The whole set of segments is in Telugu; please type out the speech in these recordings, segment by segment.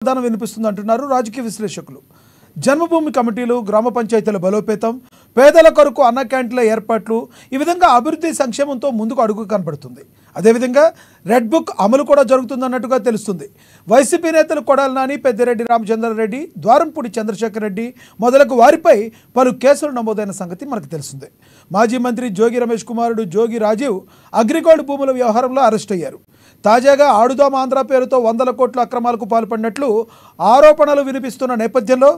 సమాధానం వినిపిస్తుంది అంటున్నారు రాజకీయ విశ్లేషకులు. జన్మభూమి కమిటీలు, గ్రామ పంచాయతీల బలోపేతం, పేదల కొరకు అన్న క్యాంటీన్ల ఏర్పాట్లు, ఈ విధంగా అభివృద్ధి సంక్షేమంతో ముందుకు అడుగు కనబడుతుంది. అదేవిధంగా రెడ్ బుక్ అమలు కూడా జరుగుతుందన్నట్టుగా తెలుస్తుంది. వైసీపీ నేతలు కొడాలి నాని, పెద్దిరెడ్డి రామచంద్రారెడ్డి, ద్వారంపూడి చంద్రశేఖర్ రెడ్డి మొదలగు వారిపై పలు కేసులు నమోదైన సంగతి మనకు తెలిసిందే. మాజీ మంత్రి జోగి రమేష్ కుమారుడు జోగి రాజీవ్ అగ్రిగోల్డ్ భూముల వ్యవహారంలో అరెస్ట్ అయ్యారు. తాజాగా ఆడుదాం ఆంధ్ర పేరుతో 100 కోట్ల అక్రమాలకు పాల్పడినట్లు ఆరోపణలు వినిపిస్తున్న నేపథ్యంలో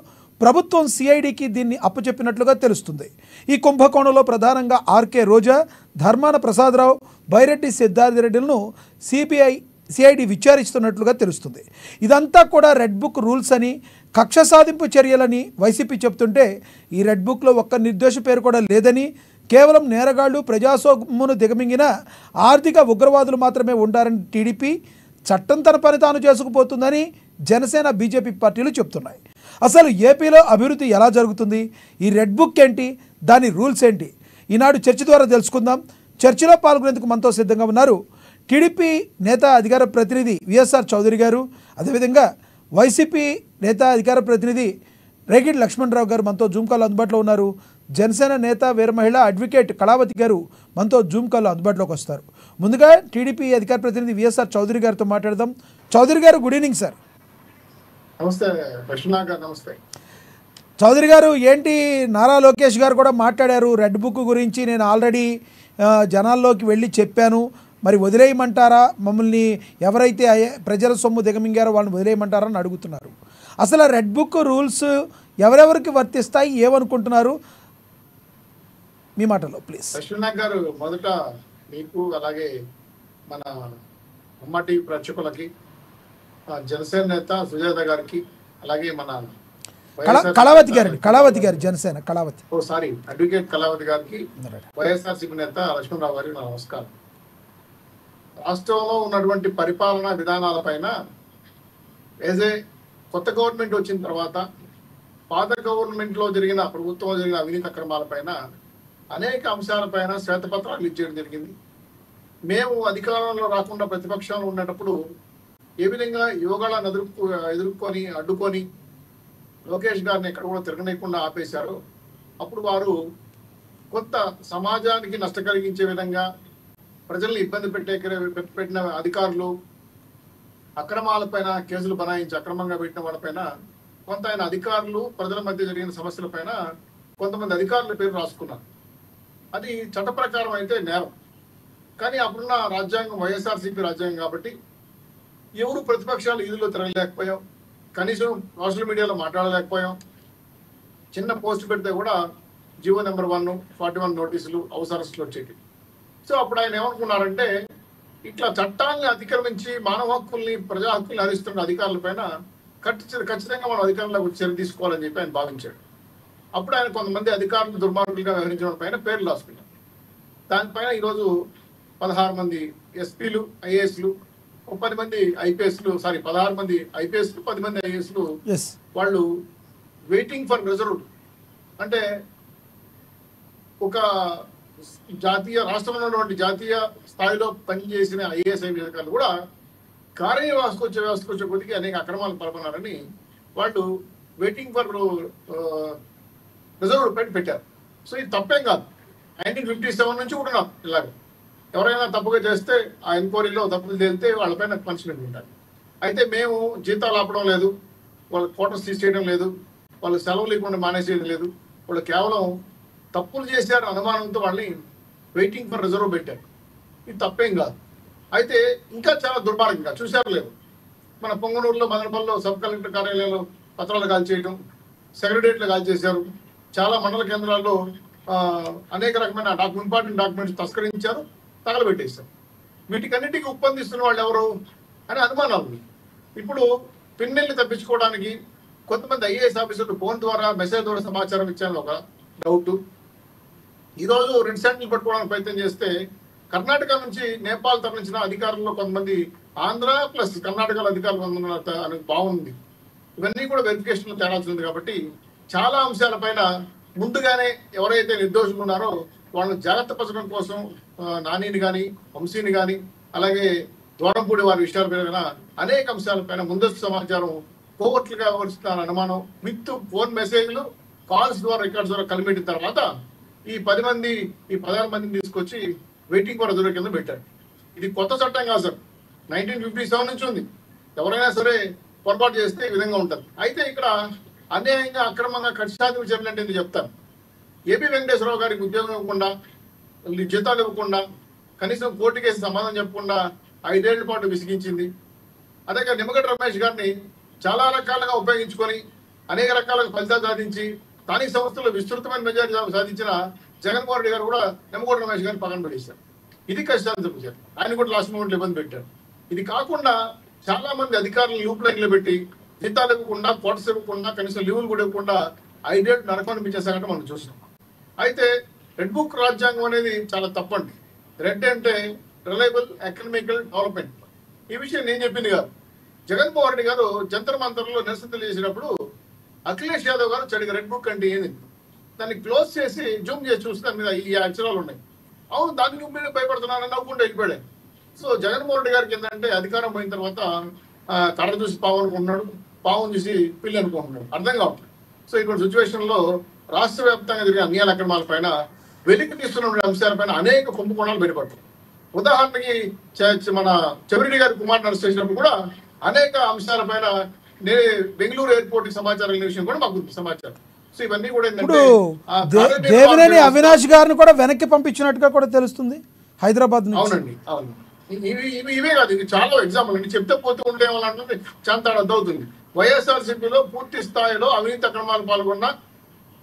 ప్రభుత్వం సిఐడికి దీన్ని అప్పచెప్పినట్లుగా తెలుస్తుంది. ఈ కుంభకోణంలో ప్రధానంగా ఆర్కే రోజా, ధర్మాన ప్రసాదరావు, బైరెడ్డి సిద్ధార్థరెడ్డిలను సిఐడి విచారిస్తున్నట్లుగా తెలుస్తుంది. ఇదంతా కూడా రెడ్ బుక్ రూల్స్ అని, కక్ష సాధింపు చర్యలని వైసీపీ చెప్తుంటే, ఈ రెడ్ బుక్లో ఒక్క నిర్దోష పేరు కూడా లేదని, కేవలం నేరగాళ్లు, ప్రజాస్వామ్యమును దిగమింగిన ఆర్థిక ఉగ్రవాదులు మాత్రమే ఉండారని టీడీపీ, చట్టం తన పని తాను చేసుకుపోతుందని జనసేన, బీజేపీ పార్టీలు చెప్తున్నాయి. అసలు ఏపీలో అభివృద్ధి ఎలా జరుగుతుంది? ఈ రెడ్ బుక్ ఏంటి? దాని రూల్స్ ఏంటి? ఈనాడు చర్చ ద్వారా తెలుసుకుందాం. చర్చలో పాల్గొనేందుకు మనతో సిద్ధంగా ఉన్నారు టీడీపీ నేత అధికార ప్రతినిధి విఎస్ఆర్ చౌదరి గారు, అదేవిధంగా వైసీపీ నేత అధికార ప్రతినిధి రేగిడి లక్ష్మణరావు గారు మనతో జూమ్ కాల్ అందుబాటులో ఉన్నారు. జనసేన నేత వీర మహిళ అడ్వకేట్ కళావతి గారు మనతో జూమ్ కాల్ అందుబాటులోకి వస్తారు. ముందుగా టీడీపీ అధికార ప్రతినిధి విఎస్ఆర్ చౌదరి గారితో మాట్లాడదాం. చౌదరి గారు, గుడ్ ఈవినింగ్ సార్. నమస్తే కృష్ణ గారు. నమస్తే చౌదరి గారు. ఏంటి, నారా లోకేష్ గారు కూడా మాట్లాడారు రెడ్ బుక్ గురించి. నేను ఆల్రెడీ జనాల్లోకి వెళ్ళి చెప్పాను, మరి వదిలేయమంటారా? మమ్మల్ని ఎవరైతే ప్రజల సొమ్ము దిగమింగారో వాళ్ళని వదిలేయమంటారా అని అడుగుతున్నారు. అసలు రెడ్ బుక్ రూల్స్ ఎవరెవరికి వర్తిస్తాయి, ఏమనుకుంటున్నారు? మీ మాటలో ప్లీజ్. కృష్ణ గారు, మొదట మీకు అలాగే మన ఉమ్మటి ప్రేక్షకులకి, జనసేన నేత సుజాత గారికి, అలాగే మన కళావతి గారు జనసేన అడ్వకేట్ కళావతి గారికి, వైఎస్ఆర్సీపీ నేత లక్ష్మణరావు గారికి నా నమస్కారం. రాష్ట్రంలో ఉన్నటువంటి పరిపాలనా విధానాలపైన కొత్త గవర్నమెంట్ వచ్చిన తర్వాత పాత గవర్నమెంట్లో జరిగిన, ప్రభుత్వంలో జరిగిన అవినీతి అక్రమాలపైన అనేక అంశాలపైన శ్వేతపత్రాలు ఇచ్చేయడం జరిగింది. మేము అధికారంలో రాకుండా ప్రతిపక్షంలో ఉన్నప్పుడు ఏ విధంగా యోగాలను ఎదుర్కొని అడ్డుకొని లోకేష్ గారిని ఎక్కడ కూడా తిరగనీయకుండా ఆపేశారో, అప్పుడు వారు కొత్త సమాజానికి నష్ట కలిగించే విధంగా ప్రజల్ని ఇబ్బంది పెట్టిన అధికారులు, అక్రమాలపైన కేసులు బనాయించి అక్రమంగా పెట్టిన వాళ్ళపైన కొంత ఆయన అధికారులు, ప్రజల మధ్య జరిగిన సమస్యలపైన కొంతమంది అధికారుల పేరు రాసుకున్నారు. అది చట్ట ప్రకారం అయితే నేరం. కానీ అప్పుడున్న రాజ్యాంగం వైఎస్ఆర్సీపీ రాజ్యాంగం కాబట్టి ఎవరు ప్రతిపక్షాలు ఈదులో తిరగలేకపోయాం, కనీసం సోషల్ మీడియాలో మాట్లాడలేకపోయాం. చిన్న పోస్ట్ పెడితే కూడా జీవో నెంబర్ 1, 41 నోటీసులు, హౌస్ అరెస్టులు వచ్చేవి. సో అప్పుడు ఆయన ఏమనుకున్నారంటే, ఇట్లా చట్టాన్ని అతిక్రమించి మానవ హక్కుల్ని, ప్రజా హక్కుల్ని హరిస్తున్న అధికారులపైన ఖచ్చితంగా మనం అధికారులకు చర్య తీసుకోవాలని చెప్పి ఆయన భావించాడు. అప్పుడు ఆయన కొంతమంది అధికారులు దుర్మార్గులుగా వ్యవహరించడం పైన పేర్లు రాసుకున్నారు. దానిపైన ఈరోజు 16 మంది ఎస్పీలు, ఐఏఎస్లు, 10 మంది ఐపీఎస్లు, 16 మంది ఐపీఎస్లు, 10 మంది ఐఏఎస్లు వాళ్ళు వెయిటింగ్ ఫర్ రిజర్వ్డ్. అంటే ఒక రాష్ట్రంలో ఉన్నటువంటి జాతీయ స్థాయిలో పనిచేసిన ఐఏఎస్ అధికారులు కూడా వ్యవస్థకు వచ్చే కొద్దికి అనేక అక్రమాలు పాల్గొన్నారని వాళ్ళు వెయిటింగ్ ఫర్ రిజర్వ్డ్ పెట్టారు. సో ఇది తప్పేం కాదు. 1957 నుంచి కూడా ఇలాగ ఎవరైనా తప్పుగా చేస్తే ఆ ఎంక్వైరీలో తప్పులు తేలితే వాళ్ళపైన పనిష్మెంట్ ఉంటారు. అయితే మేము జీతాలు ఆపడం లేదు, వాళ్ళ క్వార్టర్స్ తీసేయడం లేదు, వాళ్ళు సెలవు లేకుండా మానేసేయడం లేదు. వాళ్ళు కేవలం తప్పులు చేశారు అనుమానంతో వాళ్ళని వెయిటింగ్ ఫర్ రిజర్వ్ పెట్టారు. ఇది తప్పేం కాదు. అయితే ఇంకా చాలా దుర్మార్గంగా చూశారు లేదు, మన పొంగనూరులో, మదనపల్లిలో సబ్ కలెక్టర్ కార్యాలయంలో పత్రాలు కాల్చేయడం, సెక్రటరియట్లు కాల్చేశారు. చాలా మండల కేంద్రాల్లో అనేక రకమైన ఇంపార్టెంట్ డాక్యుమెంట్స్ తస్కరించారు, తగలబెట్టేశారు. వీటికన్నిటికీ ఉప్పందిస్తున్న వాళ్ళు ఎవరు అనే అనుమానాలు. ఇప్పుడు పిన్నెల్ని తప్పించుకోవడానికి కొంతమంది ఐఏఎస్ ఆఫీసర్లు ఫోన్ ద్వారా, మెసేజ్ ద్వారా సమాచారం ఇచ్చాను ఒక డౌట్. ఈరోజు రెడ్ సెంటర్లు పట్టుకోవడానికి ప్రయత్నం చేస్తే కర్ణాటక నుంచి నేపాల్ తరలించిన అధికారుల్లో కొంతమంది ఆంధ్ర ప్లస్ కర్ణాటకలో అధికారులు అని బాగుంది. ఇవన్నీ కూడా వెరిఫికేషన్లో తేడాల్సింది. కాబట్టి చాలా అంశాలపైన ముందుగానే ఎవరైతే నిర్దోషులు ఉన్నారో వాళ్ళని జాగ్రత్త పరచడం కోసం నానిని కానీ, వంశీని కానీ, అలాగే ద్వారంపూడి వారి విషయాల మీద అనేక అంశాలపైన ముందస్తు సమాచారం కోవర్ట్లుగా వ్యవహరిస్తున్న అనుమానం విత్ ఫోన్ మెసేజ్లు కాల్స్ ద్వారా రికార్డ్స్ ద్వారా కలిపెట్టిన తర్వాత ఈ 16 మందిని తీసుకొచ్చి వెయిటింగ్ ఫర్ రిజర్వ్ కింద పెట్టారు. ఇది కొత్త చట్టం కాదు సార్, 1957 నుంచి ఉంది. ఎవరైనా సరే పొరపాటు చేస్తే ఈ విధంగా ఉంటుంది. అయితే ఇక్కడ అన్యాయంగా అక్రమంగా కక్షాధిపత్యం చర్యలు అంటే ఎందుకు చెప్తాను. ఏపీ వెంకటేశ్వరరావు గారికి ఉద్యోగం ఇవ్వకుండా, జీతాలు ఇవ్వకుండా, కనీసం కోర్టు కేసు సమాధానం చెప్పకుండా 5 ఏళ్ల పాటు విసిగించింది. అదే నిమ్మగడ్డ రమేష్ గారిని చాలా రకాలుగా ఉపయోగించుకొని అనేక రకాలుగా ఫలితాలు సాధించి స్థానిక సంస్థల్లో విస్తృతమైన మెజారిటీ సాధించిన జగన్మోహన్ రెడ్డి గారు కూడా నిమ్మగడ్డ రమేష్ గారిని పక్కన పెట్టేశారు. ఇది కష్టాలు చూపించారు. ఆయన కూడా లాస్ట్ మూమెంట్లో ఇబ్బంది పెట్టారు. ఇది కాకుండా చాలా మంది అధికారులను లూప్ లైన్లో పెట్టి జీతాలు ఇవ్వకుండా, క్వార్టర్స్ ఇవ్వకుండా, కనీసం లీవులు కూడా ఇవ్వకుండా 5 ఏళ్ళు నరకం అనిపించేసారంటే మనం చూసాం. అయితే రెడ్ బుక్ రాజ్యాంగం అనేది చాలా తప్పండి. రెడ్ అంటే రిలయబుల్ ఎకనామికల్ డెవలప్మెంట్. ఈ విషయం నేను చెప్పింది కాదు. జగన్మోహన్ రెడ్డి గారు జంతర్ మంతర్లో నిరసన తెలియజేసినప్పుడు అఖిలేష్ యాదవ్ గారు చడిగా రెడ్ బుక్ అంటే ఏంది, దాన్ని క్లోజ్ చేసి జూమ్ చేసి చూస్తే దాని మీద ఈ అక్షరాలు ఉన్నాయి. అవును, దాన్ని నువ్వు మీద భయపడుతున్నానని నవ్వుకుంటూ వెళ్ళిపోయాడు. సో జగన్మోహన్ రెడ్డి గారికి ఏంటంటే అధికారం పోయిన తర్వాత కర్ర చూసి పావు అనుకుంటున్నాడు, పావును చూసి పిల్లి అనుకుంటున్నాడు, అర్థం కావట్లేదు. సో ఇటువంటి సిచ్యువేషన్ లో రాష్ట్ర వ్యాప్తంగా జరిగే అన్యాయ అక్రమాల పైన వెలికి తీస్తున్న అంశాలపైన అనేక కుంభకోణాలు బయటపడతాయి. ఉదాహరణకి మన చెవిరెడ్డి గారి కుమార్ అరెస్ట్ చేసినప్పుడు కూడా అనేక అంశాలపైన బెంగళూరు ఎయిర్పోర్ట్ కి సమాచారం లేని విషయం కూడా మాకు సమాచారం. సో ఇవన్నీ కూడా దేవినేని అవినాష్ గారిని కూడా వెనక్కి పంపించినట్టుగా కూడా తెలుస్తుంది హైదరాబాద్ నుంచి. అవునండి, అవును. ఇవే కాదు, ఇది చాలా ఎగ్జాంపుల్ అండి. చెప్తే పోతూ ఉంటే ఏమన్నా చాలా అర్థమవుతుంది. వైఎస్ఆర్సీపీలో పూర్తి స్థాయిలో అవినీతి అక్రమాలు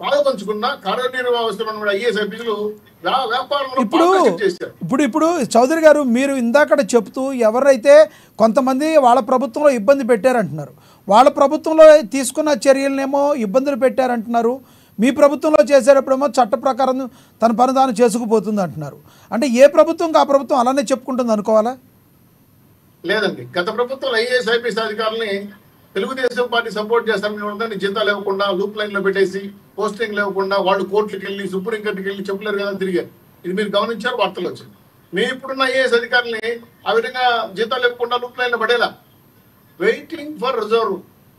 పాల్పంచుకున్న కార్యనిర్వాహకులు ఐఏఎస్ ఐపీలు వ్యాపారంలో ఇప్పుడు చౌదరి గారు, మీరు ఇందాక చెప్తూ ఎవరైతే కొంతమంది వాళ్ళ ప్రభుత్వంలో ఇబ్బంది పెట్టారంటున్నారు, వాళ్ళ ప్రభుత్వంలో తీసుకున్న చర్యలనేమో ఇబ్బందులు పెట్టారంటున్నారు, మీ ప్రభుత్వంలో చేసేటప్పుడేమో చట్ట ప్రకారం తన పని తాను చేసుకుపోతుంది అంటున్నారు. అంటే ఏ ప్రభుత్వం ఆ ప్రభుత్వం అలానే చెప్పుకుంటుంది అనుకోవాలా? లేదండి, గత ప్రభుత్వం ఐఏఎస్ ఐపీఎస్ అధికారులని తెలుగుదేశం పార్టీ సపోర్ట్ చేస్తారని జీతాలు ఇవ్వకుండా లూప్ లైన్ లో పెట్టేసి పోస్టింగ్ లేకుండా వాళ్ళు కోర్టులకు వెళ్ళి సుప్రీం కోర్టుకి వెళ్ళి చెప్పలేరు కదా తిరిగారు. ఇది మీరు గమనించారు, వార్తలు వచ్చింది. మేము ఇప్పుడున్న ఐఏఎస్ అధికారులని ఆ విధంగా జీతాలు ఇవ్వకుండా లూప్ లైన్ లో పడేలా వెయిటింగ్ ఫర్ రిజర్వ్.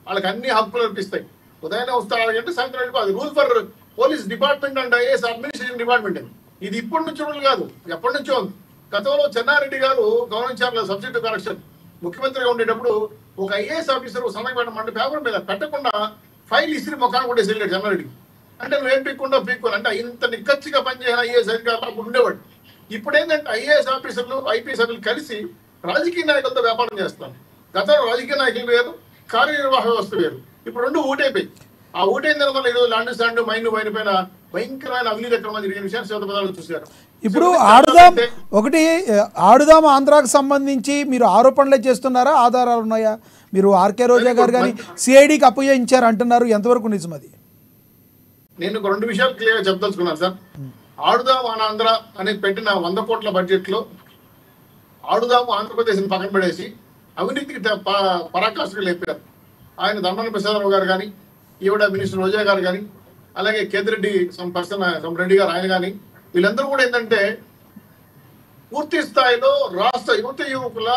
వాళ్ళకి అన్ని హక్కులు అనిపిస్తాయి. ఉదయాన్నే వస్తారంటే సాయంత్రం వెళ్ళిపోదు. Rule for police department and IAS administration department అని. ఇది ఇప్పటి నుంచి రూల్ కాదు, ఎప్పటి నుంచో ఉంది. గతంలో చెన్నారెడ్డి గారు గమనించారు సబ్జెక్టు కరెక్షన్ ముఖ్యమంత్రిగా ఉండేటప్పుడు ఒక ఐఏఎస్ ఆఫీసర్ సంతకం పెట్టమంటే పేపర్ మీద పెట్టకుండా ఫైల్ ఇసిరి ముఖాన్ని కూడా వెళ్ళాడు చెన్నారెడ్డికి. అంటే నువ్వేం పీక్కుండా పీక్కోను అంటే ఇంత నిక్కచ్చిగా పనిచేసిన ఐఏఎస్ అధికారులు అప్పుడు ఉండేవాడు. ఇప్పుడు ఏంటంటే ఐఏఎస్ ఆఫీసర్లు ఐపీఎస్ ఆఫీసర్లు కలిసి రాజకీయ నాయకులతో వ్యాపారం చేస్తాను. గతంలో రాజకీయ నాయకులు వేరు, కార్యనిర్వాహక వ్యవస్థ వేరు. ఇప్పుడు రెండు ఊటైపోయి ఆ ఊటైన తర్వాత ఈరోజు ల్యాండ్ స్టాండ్ మైన్ పైన భయంకరమైన అవినీతి అక్రమాలు జరిగిన విషయాన్ని శ్వేతపత్రాలు చూశారు. ఇప్పుడు ఆడుదాం ఆంధ్రాకు సంబంధించి మీరు ఆరోపణలే చేస్తున్నారా, ఆధారాలు ఉన్నాయా? మీరు ఆర్కే రోజా గారు కానీ సిఐడికి అప్పగించారు అంటున్నారు, ఎంతవరకు నిజం అది? నేను 2 విషయాలు క్లియర్గా చెప్పదలుచుకున్నాను సార్. ఆడుదాం ఆంధ్ర అనేది పెట్టిన 100 కోట్ల బడ్జెట్ లో ఆడుదాము ఆంధ్రప్రదేశ్ పక్కన పడేసి అవినీతికి పరాకాష్ఠకు లేపారు. ఆయన ధర్మాన ప్రసాదరావు గారు కానీ, ఈవిడ మినిస్టర్ రోజా గారు కానీ, అలాగే కేతిరెడ్డి రెడ్డి గారు ఆయన కానీ, వీళ్ళందరూ కూడా ఏంటంటే పూర్తి స్థాయిలో రాష్ట్ర యువకుల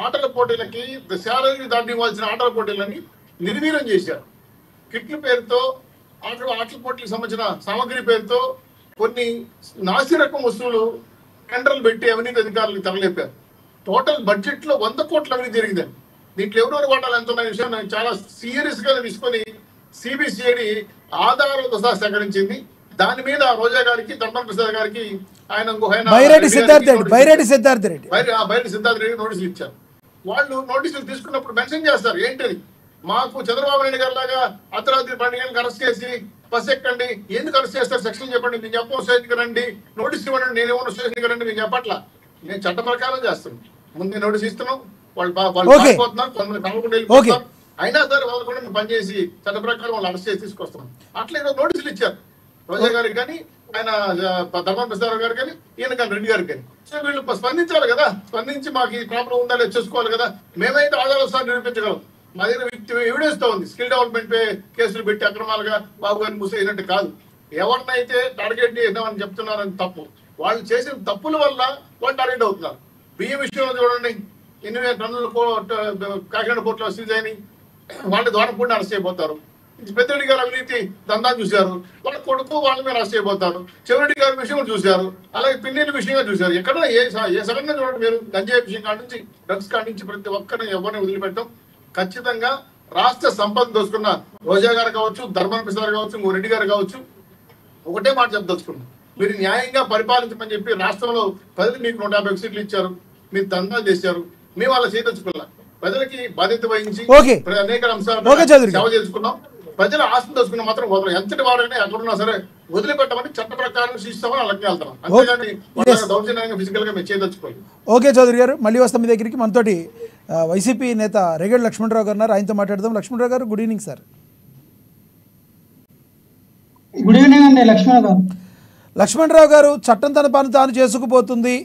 ఆటల పోటీలకి శాలరీ దాటి ఇవ్వాల్సిన ఆటల పోటీలని నిర్వీర్యం చేశారు. కిట్ల పేరుతో ఆటల పోటీలకు సంబంధించిన సామగ్రి పేరుతో కొన్ని నాసిరకం వస్తువులు టెండర్లు పెట్టి అవినీతి అధికారులకు తరలేపారు. టోటల్ బడ్జెట్ లో 100 కోట్ల అవినీతి జరిగిందండి. దీంట్లో ఎవరెవరు వాటాలు ఎంత ఉన్న విషయం చాలా సీరియస్ గా తీసుకొని సిబిసిఐడి ఆధారాలతో సహా సేకరించింది. దాని మీద రోజా గారికి, ధర్మం ప్రసాద్ గారికి, బైరెడ్డి సిద్ధార్థ రెడ్డి నోటీసులు ఇచ్చారు. వాళ్ళు నోటీసులు తీసుకున్నప్పుడు మెన్షన్ చేస్తారు ఏంటది, మాకు చంద్రబాబు నాయుడు గారి లాగా అర్ధరాత్రి 12 గంటలకు అరెస్ట్ చేసి బస్ ఎక్కండి, ఎందుకు అరెస్ట్ చేస్తారు, సెక్షన్ చెప్పండి, నేను చెప్పం స్టేషన్కి రండి, నోటీస్ ఇవ్వండి, నేనేమన్నా స్టేషన్కి రండి, నేను చెప్పట్లా, నేను చట్ట ప్రకారం చేస్తున్నాను. ముందు నోటీస్ ఇస్తున్నాం, వాళ్ళు పారిపోతున్నారు, కొంతమంది కలవకుండా వెళ్ళిపోతున్నారు, అయినా సరే వాళ్ళు కూడా మేము పనిచేసి చట్ట ప్రకారం వాళ్ళు అరెస్ట్ చేసి తీసుకొస్తున్నాం. అట్లా ఈరోజు నోటీసులు ఇచ్చారు రోజా గారికి కానీ, ఆయన ధర్మం ప్రసాద్ గారు కానీ, ఈయన కానీ రెడ్డి గారికి కానీ. సో వీళ్ళు స్పందించాలి కదా, స్పందించి మాకు ఈ ప్రాబ్లం ఉందా లేదు చూసుకోవాలి కదా. మేమైతే ఆధారాలు నిరూపించగలం, మా దగ్గర ఎవిడెన్స్ తో ఉంది. స్కిల్ డెవలప్మెంట్ కేసులు పెట్టి అక్రమాలుగా బాబు గారిని మూసేసినట్టు కాదు. ఎవరినైతే టార్గెట్ చేద్దామని చెప్తున్నారని తప్పు, వాళ్ళు చేసిన తప్పుల వల్ల వాళ్ళు టార్గెట్ అవుతున్నారు. బియ్యం విషయంలో చూడండి, 8,000 టన్నులు కాకినాడ పోర్టులో సీజ్ అయినాయి. వాళ్ళ దోరపూడిని అరెస్ట్ చేయబోతారు. పెద్దిరెడ్డి గారు అవినీతి దందా చూశారు, వాళ్ళ కొడుకు వాళ్ళ మీద అరెస్ట్ చేయబోతారు. చెవిరెడ్డి గారి విషయం చూశారు, అలాగే పిన్నెల విషయంగా చూశారు. ఎక్కడ ఏ సడన్ గా చూడండి మీరు, గంజాయి విషయం కాడి నుంచి డ్రగ్స్ కాడి నుంచి ప్రతి ఒక్కరిని ఎవరిని వదిలిపెట్టడం. ఖచ్చితంగా రాష్ట్ర సంపద దోచుకున్న రోజా గారు కావచ్చు, ధర్మన ప్రసాద్ కావచ్చు, రెడ్డి గారు కావచ్చు, ఒకటే మాట చెప్పదలుచుకున్నాం, మీరు న్యాయంగా పరిపాలించమని చెప్పి రాష్ట్రంలో ప్రజలు మీకు 150 సీట్లు ఇచ్చారు, మీరు దందాలు చేశారు, మేము వాళ్ళ చేయదలుచుకున్నాం. ప్రజలకి బాధ్యత వహించి అనేక అంశాలు సేవ చేసుకున్నాం. ప్రజల ఆస్తి దోచుకున్న మాత్రం వదలం. ఎంతటి వారైనా ఎక్కడున్నా సరే వదిలిపెట్టమని చట్ట ప్రకారం శిస్తామని అలాగే వెళ్తాం. అంతేగాని దౌర్జన్యంగా ఫిజికల్ గా మేము చేయదలుచుకోవాలి. ఓకే చౌదరి గారు, మళ్ళీ వస్తాం మీ దగ్గరికి. మనతోటి వైసీపీ నేత రేగడి లక్ష్మణరావు గారు ఉన్నారు, ఆయనతో మాట్లాడదాం. లక్ష్మణరావు గారు, good evening sir. Good evening అండి లక్ష్మణ్ గారు. లక్ష్మణరావు గారు, చట్టం తన పని తాను చేసుకుపోతుంది.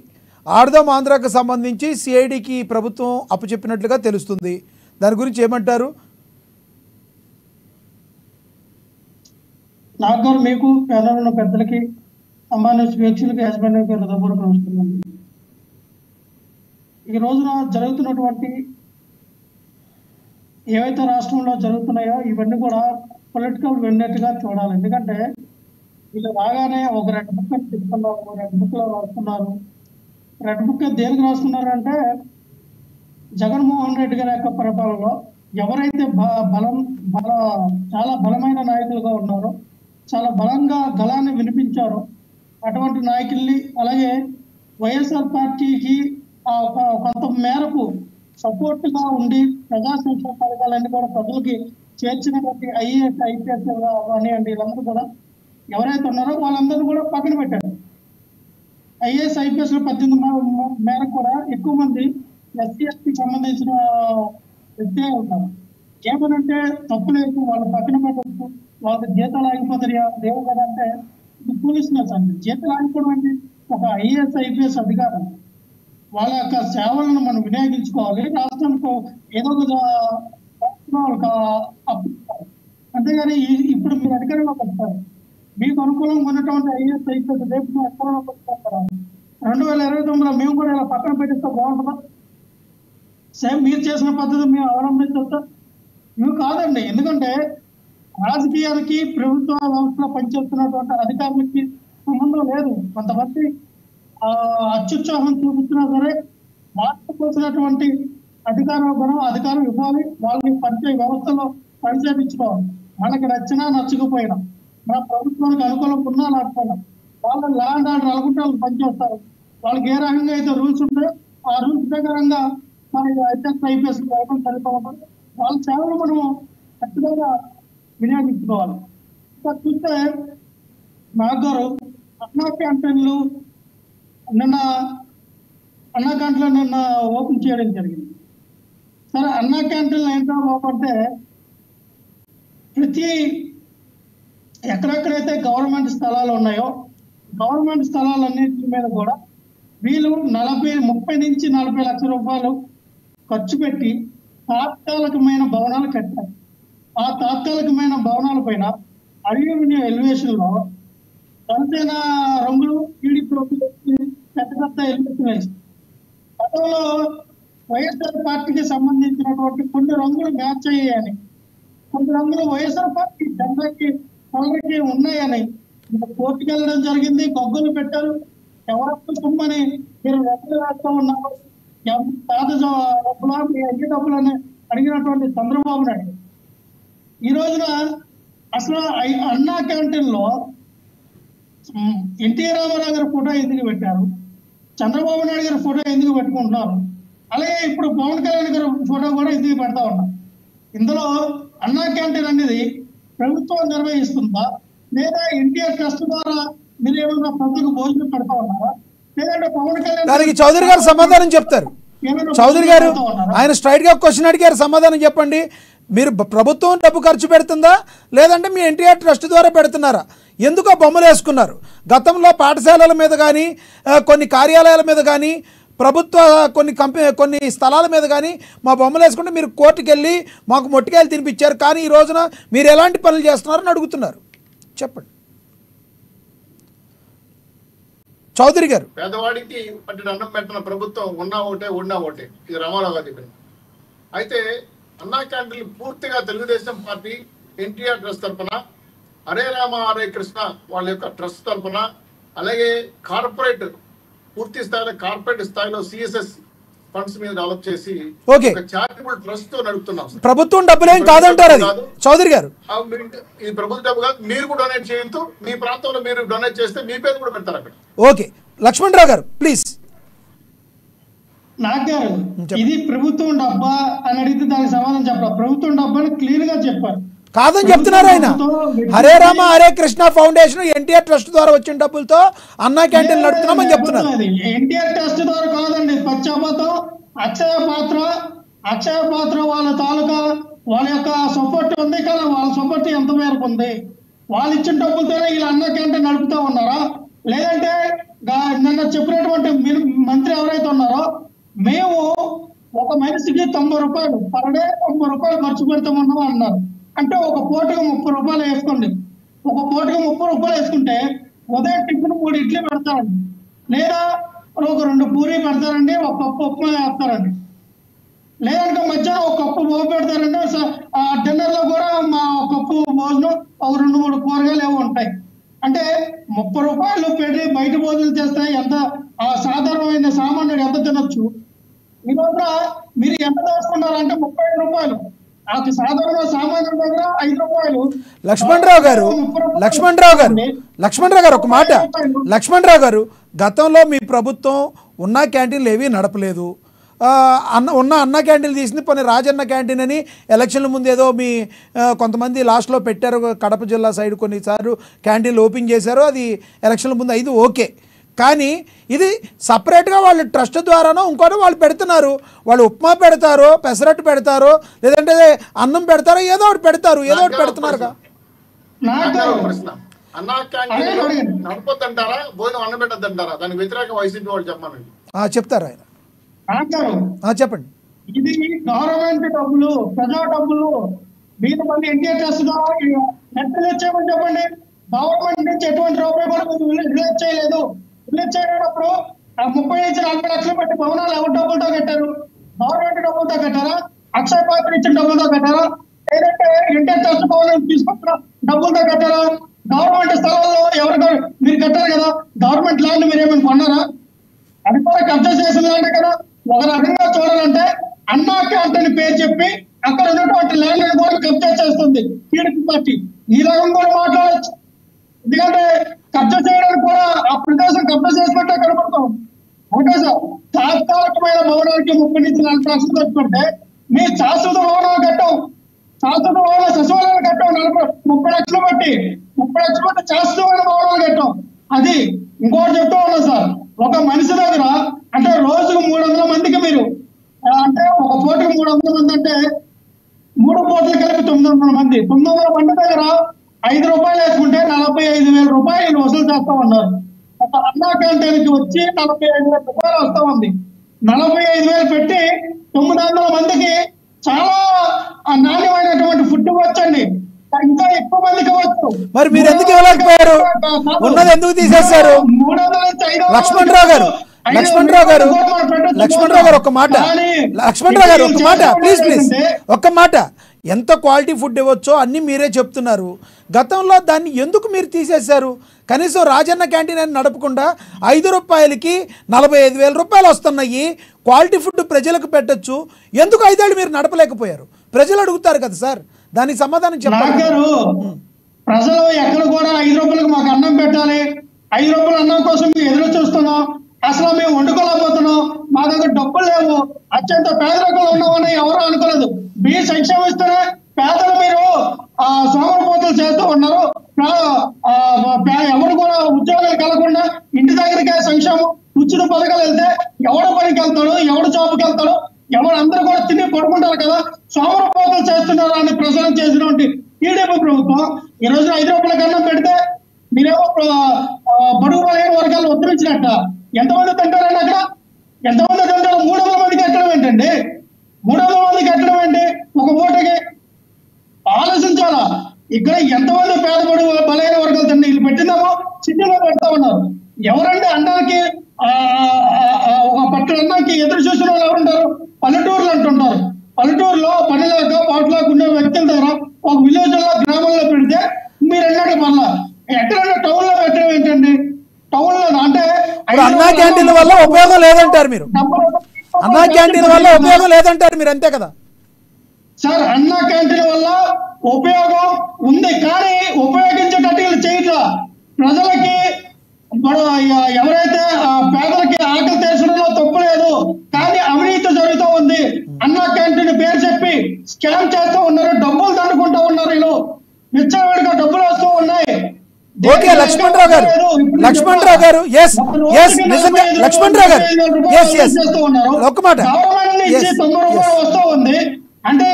ఆడదాం ఆంధ్రాకు సంబంధించి సిఐడికి ప్రభుత్వం అప్పచెప్పినట్లుగా తెలుస్తుంది. దాని గురించి ఏమంటారు? నాకు గారు, మీకు ప్యానల్ ఉన్న పెద్దలకి, సంబంధించిన వ్యక్తులకి, హస్బెండ్కి హృదయపూర్వక నమస్కారం. ఈ రోజున జరుగుతున్నటువంటి ఏవైతే రాష్ట్రంలో జరుగుతున్నాయో ఇవన్నీ కూడా పొలిటికల్ వెన్నెట్గా చూడాలి. ఎందుకంటే వీళ్ళు రాగానే ఒక రెడ్ బుక్ అని చెప్తున్నారు, రెడ్ బుక్లో రాస్తున్నారు. రెడ్ బుక్ దేనికి రాస్తున్నారు అంటే, జగన్మోహన్ రెడ్డి గారి యొక్క పరిపాలనలో ఎవరైతే చాలా బలమైన నాయకులుగా ఉన్నారో, చాలా బలంగా గళాన్ని వినిపించారో అటువంటి నాయకుల్ని, అలాగే వైఎస్ఆర్ పార్టీకి కొంత మేరకు సపోర్ట్గా ఉండి ప్రజా సంక్షేమ పథకాలన్నీ కూడా ప్రజలకి చేర్చినటువంటి ఐఏఎస్ ఐపీఎస్ కానివ్వండి, వీళ్ళందరూ కూడా ఎవరైతే ఉన్నారో వాళ్ళందరూ కూడా పక్కన పెట్టారు. ఐఏఎస్ ఐపీఎస్ 18 మేరకు కూడా ఎక్కువ మంది ఎస్సీ ఎస్టీకి సంబంధించిన వ్యక్తే ఉన్నారు. ఏమనంటే తప్పులేదు, వాళ్ళ పక్కన పెట్టచ్చు, వాళ్ళ జీతాలు ఆగిపోతారు లేవు కదా అంటే ఇది పోలీసునెస్ అండి. జీతాలు ఆగిపోవడం అంటే ఒక ఐఏఎస్ ఐపీఎస్ అధికారం, వాళ్ళ యొక్క సేవలను మనం వినియోగించుకోవాలి, రాష్ట్రానికి ఏదో ఒక అప్పిస్తారు. అంతేగాని ఇప్పుడు మీరు అధికారంలోకి వస్తారు, మీకు అనుకూలంగా ఉన్నటువంటి ఐఏఎస్ ఐపీఎస్ రేపు 2029లో మేము కూడా ఇలా పక్కన పెట్టిస్తే బాగుంటుందా? సేమ్ మీరు చేసిన పద్ధతి మేము అవలంబించవచ్చా? ఇవి కాదండి. ఎందుకంటే రాజకీయాలకి ప్రభుత్వ వ్యవస్థలో పనిచేస్తున్నటువంటి అధికారులకి సంబంధం లేదు. కొంతమంది అత్యుత్సాహం చూపించినా సరే మార్పు కోసినటువంటి అధికారం ఇవ్వాలి, వాళ్ళని పంచే వ్యవస్థలో పనిచేయించుకోవాలి. మనకి నచ్చినా నచ్చకపోయినా, మన ప్రభుత్వానికి అనుకూలంగా ఉన్నా లేకపోయినా వాళ్ళ లా అండ్ ఆర్డర్ అనుకుంటే వాళ్ళు పనిచేస్తారు. వాళ్ళకి ఏ రకంగా అయితే రూల్స్ ఉంటాయో ఆ రూల్స్ ప్రకారంగా మన ఐపీఎస్ ఐపీఎస్ సరిపోవాలి. వాళ్ళ సేవలు మనం ఖచ్చితంగా వినియోగించుకోవాలి. ఇంకా చూస్తే నాగ్ గారు, అన్నా క్యాంటీన్లు నిన్న ఓపెన్ చేయడం జరిగింది. సరే, అన్నా క్యాంటీన్లు ఏంటో అంటే ప్రతి ఎక్కడెక్కడైతే గవర్నమెంట్ స్థలాలు ఉన్నాయో గవర్నమెంట్ స్థలాలన్నింటి మీద కూడా వీళ్ళు 30 నుంచి 40 లక్షల రూపాయలు ఖర్చు పెట్టి తాత్కాలికమైన భవనాలు కట్టారు. ఆ తాత్కాలికమైన భవనాల పైన అల్యూమినియం ఎలివేషన్ లో జనసేన రంగులు, టీడీపీ రంగులు పెద్ద పెద్ద ఎలివేషన్ వేస్తారు. గతంలో వైఎస్ఆర్ పార్టీకి సంబంధించినటువంటి కొన్ని రంగులు మ్యాచ్ అయ్యాయని, కొన్ని రంగులు వైఎస్ఆర్ పార్టీ జెండాకి కలర్కి ఉన్నాయని కోర్టుకు వెళ్ళడం జరిగింది. గొగ్గలు పెట్టారు. ఎవరప్పుడు సొమ్మని మీరు రంగులు వేస్తూ ఉన్నారు, పేద డబ్బులా మీ అన్ని డబ్బులని అడిగినటువంటి చంద్రబాబు నాయుడు ఈ రోజున అసలు అన్నా క్యాంటీన్ లో ఎన్టీ రామారావు గారి ఫోటో ఎందుకు పెట్టారు, చంద్రబాబు నాయుడు గారి ఫోటో ఎందుకు పెట్టుకుంటున్నారు, అలాగే ఇప్పుడు పవన్ కళ్యాణ్ గారి ఫోటో కూడా ఎందుకు పెడతా ఉన్నారు? ఇందులో అన్నా క్యాంటీన్ అనేది ప్రభుత్వం నిర్వహిస్తుందా, లేదా ఎన్టీఆర్ ట్రస్ట్ ద్వారా మీరు ఏమన్నా ప్రజలకు భోజనం పెడతా ఉన్నారా, లేదంటే పవన్ కళ్యాణ్ దానికి చౌదరి గారు సమాధానం చెప్తారు. చౌదరి గారు ఆయన స్ట్రైట్ గా క్వశ్చన్ అడిగారు, సమాధానం చెప్పండి. మీరు ప్రభుత్వం డబ్బు ఖర్చు పెడుతుందా, లేదంటే మీ ఎన్టీఆర్ ట్రస్ట్ ద్వారా పెడుతున్నారా? ఎందుకు బొమ్మలు వేసుకున్నారు? గతంలో పాఠశాలల మీద కానీ, కొన్ని కార్యాలయాల మీద కానీ, ప్రభుత్వ కొన్ని స్థలాల మీద కానీ మా బొమ్మలు వేసుకుంటే మీరు కోర్టుకు వెళ్ళి మాకు మొట్టికాయలు తినిపించారు, కానీ ఈ రోజున మీరు ఎలాంటి పనులు చేస్తున్నారని అడుగుతున్నారు. చెప్పండి చౌదరి గారు. పేదవాడికి పట్టిన అన్నం పెట్టిన ప్రభుత్వం ఉన్నా ఒకటే ఇది రామారావు గారు చెప్పింది. అయితే అన్నా క్యాంటీన్లు పూర్తిగా తెలుగుదేశం పార్టీ ఎన్టీఆర్ ట్రస్ట్ తరఫున, హరే రామ హరే కృష్ణ వాళ్ళ యొక్క ట్రస్ట్ తరఫున, అలాగే కార్పొరేట్ పూర్తి స్థాయిలో కార్పొరేట్ స్థాయిలో సిఎస్ఎస్ ఫండ్స్ మీద డెవలప్ చేసి ఒక చారిటబుల్ ట్రస్ట్ తో నడుపుతున్నాం. ప్రభుత్వం డబ్బులేం కాదంటారు అది చౌదరి గారు. ఇది ప్రభుత్వ డబ్బు కాదు, మీరు కూడా డొనేట్ చేయొద్దు. మీ ప్రాంతంలో మీరు డొనేట్ చేస్తే మీ పేరు కూడా పెడతారు అక్కడ. ఓకే, లక్ష్మణరావు గారు ప్లీజ్. నాగారు, ఇది ప్రభుత్వం డబ్బా అని అడిగితే దానికి సమాధానం చెప్పాలి. ప్రభుత్వం డబ్బా అని క్లియర్ గా చెప్పారు. కాదని చెప్తున్నారు ఆయన. హరే రామ హరే కృష్ణ ఫౌండేషన్ ఎన్టీఆర్ ట్రస్ట్ ద్వారా వచ్చిన డబ్బులతో అన్నా క్యాంటీన్ నడుపుతున్నామని చెప్తున్నారు. ఎన్టీఆర్ ట్రస్ట్ ద్వారా కాదండి, పశ్చాత్తాపం. అక్షయ పాత్ర వాళ్ళ తాలూకా వాళ్ళ యొక్క సపోర్ట్ ఉంది, కానీ వాళ్ళ సపోర్ట్ ఎంత మేరకు ఉంది? వాళ్ళు ఇచ్చిన డబ్బులతోనే వీళ్ళు అన్నా క్యాంటీన్ నడుపుతా ఉన్నారా? లేదంటే నిన్న చెప్పినటువంటి మంత్రి ఎవరైతే ఉన్నారో, మేము ఒక మనిషికి 90 రూపాయలు పర్ డే 90 రూపాయలు ఖర్చు పెడతామన్నాం అన్నారు. అంటే ఒక పూటకి 30 రూపాయలు వేసుకోండి. ఒక పూటకి 30 రూపాయలు వేసుకుంటే ఉదయం టిఫిన్ 3 ఇడ్లీ పెడతారండి, లేదా ఒక 2 పూరీ పెడతారండి, ఒక కప్పు ఉప్మా వేస్తారండి, లేదంటే మధ్యాహ్నం ఒక కప్పు పోగు పెడతారండి. డిన్నర్ లో కూడా మా కప్పు భోజనం ఒక 2-3 కూరగాయలు ఏవో ఉంటాయి. అంటే 30 రూపాయలు పెట్టి బయట భోజనం చేస్తే ఎంత సాధారణమైన సామాన్యుడు ఎంత తినొచ్చు? ఈ రోజున మీరు ఎంత దాచుకున్నారంటే 35 రూపాయలు. సాధారణ సామాన్యుడి దగ్గర 5 రూపాయలు. లక్ష్మణరావు గారు ఒక మాట. లక్ష్మణరావు గారు, గతంలో మీ ప్రభుత్వం ఉన్న క్యాంటీన్లు ఏవీ నడపలేదు. ఉన్న అన్న క్యాంటీన్లు తీసింది, పోనీ రాజన్న క్యాంటీన్ అని ఎలక్షన్ల ముందు ఏదో మీ కొంతమంది లాస్ట్లో పెట్టారు. కడప జిల్లా సైడ్ కొన్నిసార్లు క్యాంటీన్లు ఓపెన్ చేశారు, అది ఎలక్షన్ల ముందు అయింది, ఓకే. కానీ ఇది సపరేట్గా వాళ్ళు ట్రస్ట్ ద్వారానో ఇంకోటి వాళ్ళు పెడుతున్నారు. వాళ్ళు ఉప్మా పెడతారు, పెసరట్టు పెడతారు, లేదంటే అన్నం పెడతారు, ఏదో ఒకటి పెడతారు, ఏదో ఒకటి పెడుతున్నారుగా. అన్నా క్యాంటీన్ నడపొద్దంటారా, భోజనం అన్నం పెట్టద్దంటారా? దానికి వ్యతిరేక వైసీపీ వాళ్ళు చెప్పమనండి. చెప్తారు ఆయన. చెప్పండి. ఇది గవర్నమెంట్ డబ్బులు, ప్రజా డబ్బులు. మీరు మళ్ళీ ఎన్టీఆర్ ట్రస్ట్ నెట్టలేచ్చేయమని చెప్పండి. గవర్నమెంట్ నుంచి ఎటువంటి రూపాయి కూడా రిలీజ్ చేయలేదు. రిలీజ్ చేయనప్పుడు 30-40 లక్షలు పెట్టి భవనాలు ఎవరి డబ్బులతో కట్టారు? గవర్నమెంట్ డబ్బులతో కట్టారా? అక్షయ పాత్ర ఇచ్చిన డబ్బులతో కట్టారా? లేదంటే ఎన్టీఆర్ ట్రస్ట్ భవనం తీసుకొచ్చిన డబ్బులతో కట్టారా? గవర్నమెంట్ స్థలాల్లో ఎవరికో మీరు కట్టారు కదా, గవర్నమెంట్ ల్యాండ్ మీరు ఏమైనా కొన్నారా? అది కూడా కబ్జా చేసిన ల్యాండ్ కదా. ఒక రకంగా చూడాలంటే అన్నా క్యాంటీన్ పేరు చెప్పి అక్కడ ఉన్నటువంటి ల్యాండ్ కూడా కబ్జా చేస్తుంది టీడీపీ పార్టీ. ఈ రకం కూడా మాట్లాడచ్చు. ఎందుకంటే కబ్జా చేయడానికి కూడా ఆ ప్రదేశం కబ్జా చేసినట్టే కనపడతాం. ఓకే సార్, తాత్కాలికమైన భవనానికి 30-40 లక్షలు ఖర్చు పెడితే మీ శాశ్వత భవనాలు కట్టాం, శాశ్వత భవన సచివాలయాలు కట్టాం 30 లక్షలు బట్టి 30 లక్షలు బట్టి శాశ్వతమైన భవనాలు కట్టాం. అది ఇంకోటి చెప్తా ఉన్నాం సార్, ఒక మనిషి దగ్గర అంటే రోజుకు 300 మందికి మీరు అంటే ఒక పూటకి 300 మంది అంటే 3 పూటలు కలిపి 900 మంది. 900 మంది దగ్గర 5 రూపాయలు వేసుకుంటే 45,000 రూపాయలు వసూలు చేస్తా ఉన్నారు. ఒక అన్నా క్యాంటీన్కి వచ్చి 45,000 రూపాయలు వస్తా ఉంది. 45,000 పెట్టి 900 మందికి చాలా నాణ్యమైనటువంటి ఫుడ్ వచ్చండి. ఇంకా ఎక్కువ మందికి వచ్చు. మరి మీరు ఎందుకు ఇవ్వలేకపోయారు? ఉన్నది ఎందుకు తీసేశారు? లక్ష్మణరావు గారు ఒక్క మాట ప్లీజ్ ఒక్క మాట. ఎంత క్వాలిటీ ఫుడ్ ఇవ్వచ్చో అన్నీ మీరే చెప్తున్నారు. గతంలో దాన్ని ఎందుకు మీరు తీసేశారు? కనీసం రాజన్న క్యాంటీన్ అని నడపకుండా 5 రూపాయలకి 45,000 రూపాయలు వస్తున్నాయి, క్వాలిటీ ఫుడ్ ప్రజలకు పెట్టచ్చు, ఎందుకు 5 ఏళ్ళు మీరు నడపలేకపోయారు? ప్రజలు అడుగుతారు కదా సార్, దానికి సమాధానం చెప్పండి. ప్రజలు ఎక్కడ కూడా 5 రూపాయలకు మాకు అన్నం పెట్టాలి, 5 రూపాయల అన్నం కోసం మేము ఎదురు చూస్తున్నాం, అసలు మేము వండుకోలేకపోతున్నాం, మా దగ్గర డబ్బులు లేవు, అత్యంత పేదరికంలో ఉన్నామని ఎవరు అనుకోలేదు. మీ సంక్షేమం ఇస్తేనే పేదలు మీరు సోమరిపోతులు చేస్తూ ఉన్నారు. ఎవరు కూడా ఉద్యోగాలు కలగకుండా ఇంటి దగ్గరికే సంక్షేమం ఉచిత పథకాలు వెళ్తే ఎవడు పనికి వెళ్తాడు, ఎవడు జాబ్కి వెళ్తాడు, ఎవరు అందరూ కూడా తిని పడుకుంటారు కదా. సోమరిపోతులు చేస్తున్నారు అని ప్రచారం చేసినటువంటి టీడీపీ ప్రభుత్వం ఈ రోజు 5 రూపాయల కన్నా పెడితే మీరేమో బడుగు బలహీన వర్గాలు ఉత్తరించినట్ట. ఎంతమంది తింటారండి అక్కడ? ఎంతమంది తింటారు? 300 మందికి ఎక్కడం ఏంటండి? 300 మందికి ఎక్కడం ఏంటి ఒక పూటకి? ఆలోచించాలా. ఇక్కడ ఎంతమంది పేద బడుగు బలహీన వర్గాలు తిండి వీళ్ళు పెట్టిందేమో సిటీలో పెడతా ఉన్నారు. ఎవరండి అన్నానికి ఒక పట్టు అన్నానికి ఎదురు చూసిన వాళ్ళు ఎవరుంటారు? పల్లెటూర్లు అంటుంటారు. పల్లెటూరులో పని లేక పాటలాగా ఉన్న వ్యక్తుల దగ్గర ఒక విలేజ్ లో గ్రామంలో పెడితే మీరు అన్నట్టు మళ్ళా ఎక్కడైనా టౌన్ లో పెట్టడం ఏంటండి? టౌన్ లో అంటే అన్నా క్యాంటీన్ వల్ల ఉపయోగం లేదంటారు మీరు, అన్నా క్యాంటీన్ వల్ల ఉపయోగం లేదంటారు మీరు, అంతే కదా సార్? అన్నా క్యాంటీన్ వల్ల ఉపయోగం ఉంది, కానీ ఉపయోగించేటట్టు వీళ్ళు చేయట్లా. ప్రజలకి ఎవరైతే పేదలకి ఆకలి తీర్చడంలో తప్పు లేదు, కానీ అవినీతి జరుగుతూ ఉంది. అన్నా క్యాంటీన్ పేరు చెప్పి స్కామ్ చేస్తూ ఉన్నారు, డబ్బులు దండుకుంటూ ఉన్నారు. వీళ్ళు విచ్చలవిడిగా డబ్బులు వస్తూ ఉన్నాయి. ఓకే లక్ష్మణరావు గారు, లక్ష్మణరావు గారు, ఎస్ ఎస్ నిజంగా లక్ష్మణరావు గారు, ఎస్ ఎస్ ఒక్క మాట, గవర్నమెంట్ నుంచి 90 రూపాయలు వస్తూ ఉంది అంటే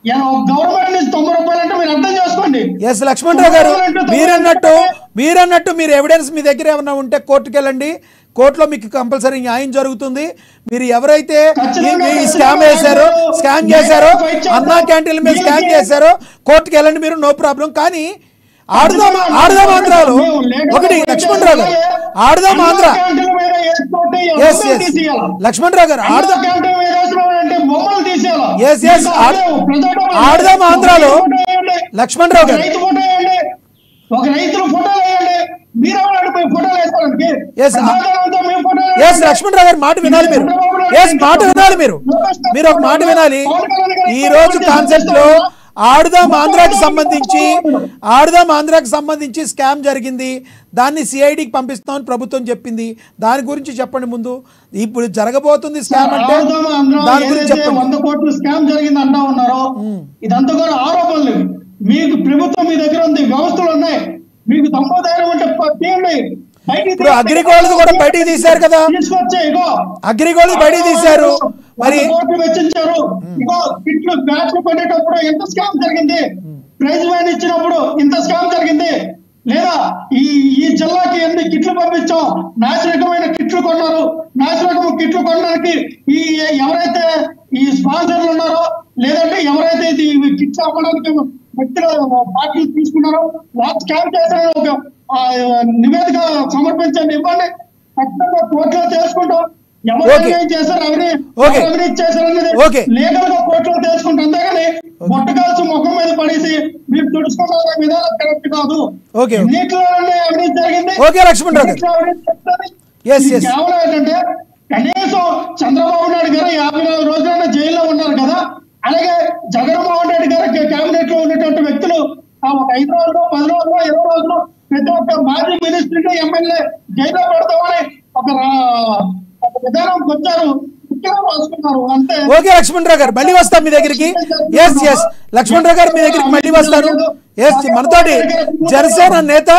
గవర్నమెంట్ నుంచి 90 రూపాయలు అంటే మీరు అర్థం చేసుకోండి. ఎస్ లక్ష్మణరావు గారు, మీరన్నట్టు మీరు ఎవిడెన్స్ మీ దగ్గర ఏమన్నా ఉంటే కోర్టుకు వెళ్ళండి, కోర్టులో మీకు కంపల్సరీ న్యాయం జరుగుతుంది. మీరు ఎవరైతే స్కామ్ చేశారో అన్నా క్యాంటీన్ల మీద స్కామ్ చేశారో కోర్టుకు వెళ్ళండి మీరు, నో ప్రాబ్లం. కానీ ఆడుదాం ఆంధ్రాలో ఒకటి లక్ష్మణరావు గారు, ఆడుదాం ఆంధ్ర, ఎస్ ఎస్ లక్ష్మణరావు గారు, ఆడుదాం ఆంధ్రాలో లక్ష్మణరావు గారు, ఒక రైతులు ఫోటోలు వేయండి, మీరు ఫోటోలు వేస్తారండి. ఎస్ లక్ష్మణరావు గారు మాట వినాలి మీరు, ఎస్ మాట వినాలి మీరు, మీరు ఒక మాట వినాలి. ఈ రోజు కాన్సెప్ట్ లో ఆడుదాం ఆంధ్రాకి సంబంధించి స్కామ్ జరిగింది, దాన్ని సిఐడికి పంపిస్తామని ప్రభుత్వం చెప్పింది. దాని గురించి చెప్పండి ముందు. ఇప్పుడు జరగబోతుంది స్కామ్ అంటే దాని గురించి చెప్పండి. 100 కోట్ల స్కామ్ జరిగింది అంటా ఉన్నారు. ఇదంతా కూడా ఆరోపణలు. మీకు ప్రభుత్వం మీ దగ్గర ఉంది, వ్యవస్థలు ఉన్నాయి, మీకు తమ్మ ధైర్యం అంటే తీయండి. ఇప్పుడు అగ్రిగోల్డ్ కూడా బయటికి తీశారు కదా, అగ్రిగోల్డ్ బయటికి తీశారు, మరి వెచ్చించారు. ఇగో కిట్లు బ్యాట్లు కొనేటప్పుడు ఎంత స్కామ్ జరిగింది, ప్రైజ్ మ్యాన్ ఇచ్చినప్పుడు ఇంత స్కామ్ జరిగింది. లేదా ఈ జిల్లాకి ఎన్ని కిట్లు పంపించాం, నాశరకమైన కిట్లు కొన్నారు. నాశరకం కిట్లు కొనడానికి ఎవరైతే ఈ స్పాన్సర్లు ఉన్నారో, లేదంటే ఎవరైతే కిట్లు అమ్మడానికి వ్యక్తులు పార్టీలు తీసుకున్నారో వాళ్ళు స్కామ్ చేశారని ఒక నివేదిక సమర్పించండి, ఇవ్వండి. ఖచ్చితంగా కోర్టులో చేసుకుంటాం. ఎవరు చేశారు అవినీతి చేశారనేది లీగల్ గా కోర్టులో తెలుసుకుంటాం. అంతేగాని మొట్టకాల్సి ముఖం మీద పడేసి మీరు తుడుచుకున్న విధానం కరెక్ట్ కాదు. నీటిలో అవినీతి జరిగింది, కేవలం ఏంటంటే కనీసం చంద్రబాబు నాయుడు గారు 54 రోజులైనా జైల్లో ఉన్నారు కదా. అలాగే జగన్మోహన్ రెడ్డి గారు కేబినెట్ లో ఉన్నటువంటి వ్యక్తులు ఒక 5 రోజులు 10 రోజులు 20 రోజులు ప్రతి ఒక్క మాజీ మినిస్టర్ ఎమ్మెల్యే జైల్లో పెడతామని ఒక విధానం వచ్చారు. ఓకే లక్ష్మణరావు గారు, మళ్ళీ వస్తాం మీ దగ్గరికి. ఎస్ ఎస్ లక్ష్మణరావు గారు మీ దగ్గరికి మళ్ళీ వస్తాను. ఎస్ మనతోటి జనసేన నేత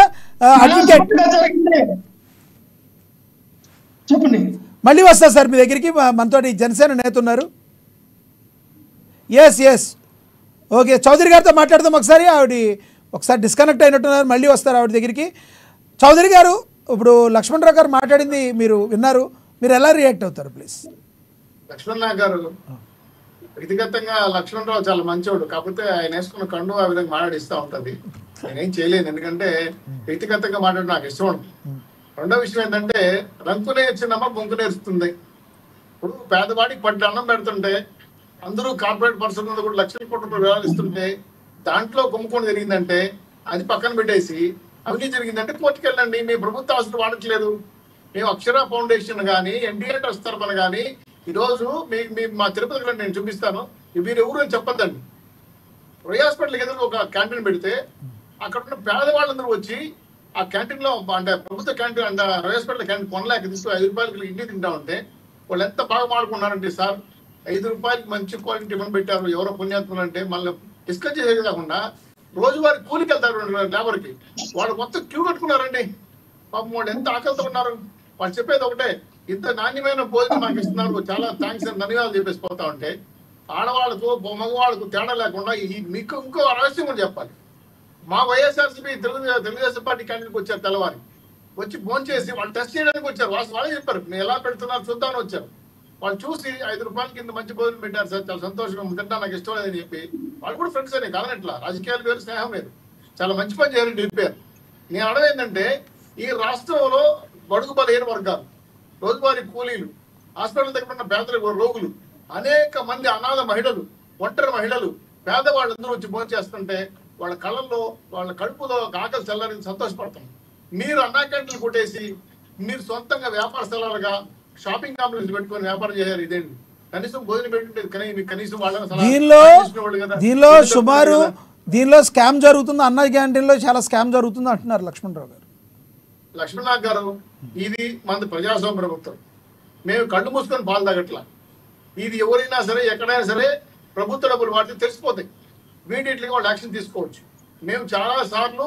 అడ్వకేట్ చెప్పండి, మళ్ళీ వస్తా సార్ మీ దగ్గరికి. మనతోటి జనసేన నేత ఉన్నారు. ఎస్ ఎస్ ఓకే చౌదరి గారితో మాట్లాడదాం ఒకసారి. ఒకసారి డిస్కనెక్ట్ అయినట్టున్నారు, మళ్ళీ వస్తారు ఆవిడ దగ్గరికి. చౌదరి గారు, ఇప్పుడు లక్ష్మణరావు గారు మాట్లాడింది మీరు విన్నారు, మీరు ఎలా రియాక్ట్ అవుతారు ప్లీజ్? లక్ష్మణరావు గారు వ్యక్తిగతంగా లక్ష్మణరావు చాలా మంచోడు, కాకపోతే ఆయన వేసుకున్న కండు ఆ విధంగా మాట్లాడిస్తూ ఉంటుంది. నేనేం చేయలేను, ఎందుకంటే వ్యక్తిగతంగా మాట్లాడి నాకు ఇష్టం ఉంటుంది. రెండో విషయం ఏంటంటే రంకునే వచ్చిందమ్మా బొంకు నేర్చుతుంది. ఇప్పుడు పేదవాడికి పట్టి అన్నం పెడుతుంటే అందరూ కార్పొరేట్ పర్సన్ కూడా లక్షల కోట్ల వివరాలు ఇస్తుంటే దాంట్లో గుమ్ముకొని జరిగిందంటే అది పక్కన పెట్టేసి అవినీతి జరిగిందంటే కోర్టుకు వెళ్ళండి. మీ ప్రభుత్వ ఆస్తులు వాడట్లేదు. మేము అక్షర ఫౌండేషన్ కానీ ఎన్డీఏ ట్రస్ట్ తరఫున కానీ ఈరోజు మా తిరుపతిలో నేను చూపిస్తాను, మీరు ఎవరు అని చెప్పొద్దండి. రొయ్య హాస్పిటల్కి ఎదురు ఒక క్యాంటీన్ పెడితే అక్కడ ఉన్న పేదవాళ్ళందరూ వచ్చి ఆ క్యాంటీన్ లో అంటే ప్రభుత్వ క్యాంటీన్ అంటే రొయ్య హాస్పిటల్ క్యాంటీన్ కొనలేక తీసుకు 5 రూపాయలకి ఇంటికి తింటా ఉంటే వాళ్ళు ఎంత బాగా మాడుకున్నారంటే, సార్ 5 రూపాయలకి మంచి క్వాలిటీ టిఫిన్ పెట్టారు, ఎవరో పుణ్యాత్ములు అంటే మళ్ళీ డిస్కస్ చేసేది కాకుండా రోజువారి కూలికి వెళ్తారు లేబర్కి, వాళ్ళు మొత్తం క్యూ కట్టుకున్నారండి. పాపం వాళ్ళు ఎంత ఆకలితో ఉన్నారు. వాళ్ళు చెప్పేది ఒకటే, ఇంత నాణ్యమైన భోజనం మాకు ఇస్తున్నారు, చాలా థ్యాంక్స్ అని ధన్యవాదాలు చెప్పేసి పోతా ఉంటే ఆడవాళ్ళకు మగవాళ్ళకు తేడా లేకుండా మీకు ఇంకో రహస్యం కూడా చెప్పాలి. మా వైఎస్ఆర్సీపీ తెలుగుదేశం పార్టీ క్యాండిడేట్కి వచ్చారు, తెల్లవారి వచ్చి ఫోన్ చేసి వాళ్ళు టెస్ట్ చేయడానికి వచ్చారు. వాళ్ళే చెప్పారు మీరు ఎలా పెడుతున్నారు చూద్దామని వచ్చారు. వాళ్ళు చూసి 5 రూపాయలకి ఇంత మంచి భోజనం పెట్టారు సార్, చాలా సంతోషంగా తింటా, నాకు ఇష్టం లేదని చెప్పి వాళ్ళు కూడా ఫ్రెండ్స్ అనే కాదనట్లా, రాజకీయాలు వేరు స్నేహం వేరు, చాలా మంచి పని చేయాలని చెప్పారు. నేను అడగ ఏంటంటే ఈ రాష్ట్రంలో బడుగు బలహీన వర్గాలు, రోజువారీ కూలీలు, హాస్పిటల్ దగ్గర ఉన్న పేదల రోగులు, అనేక మంది అనాథ మహిళలు ఒంటరి మహిళలు పేదవాళ్ళందరూ వచ్చి భోజనం చేస్తుంటే వాళ్ళ కళ్ళల్లో వాళ్ళ కడుపులో ఆకలి చల్లని సంతోషపడతాం. మీరు అన్నా క్యాంటీన్లు కొట్టేసి మీరు సొంతంగా వ్యాపార స్థలాలుగా షాపింగ్ కాంప్లెక్స్ పెట్టుకొని వ్యాపారం చేయాలి. ఇదేంటి కనీసం భోజనం పెట్టుంటే కనీసం దీనిలో సుమారు దీనిలో స్కామ్ జరుగుతుంది. అన్న క్యాంటీన్లో చాలా స్కామ్ జరుగుతుంది అంటున్నారు లక్ష్మణరావు గారు. లక్ష్మణరావు గారు, ఇది మన ప్రజాస్వామ్య ప్రభుత్వం. మేము కళ్ళు మూసుకొని పాలు తాగట్లా. ఇది ఎవరైనా సరే ఎక్కడైనా సరే ప్రభుత్వ డబ్బులు వాడితే తెలిసిపోతాయి. ఇమీడియట్లీగా వాళ్ళు యాక్షన్ తీసుకోవచ్చు. మేము చాలా సార్లు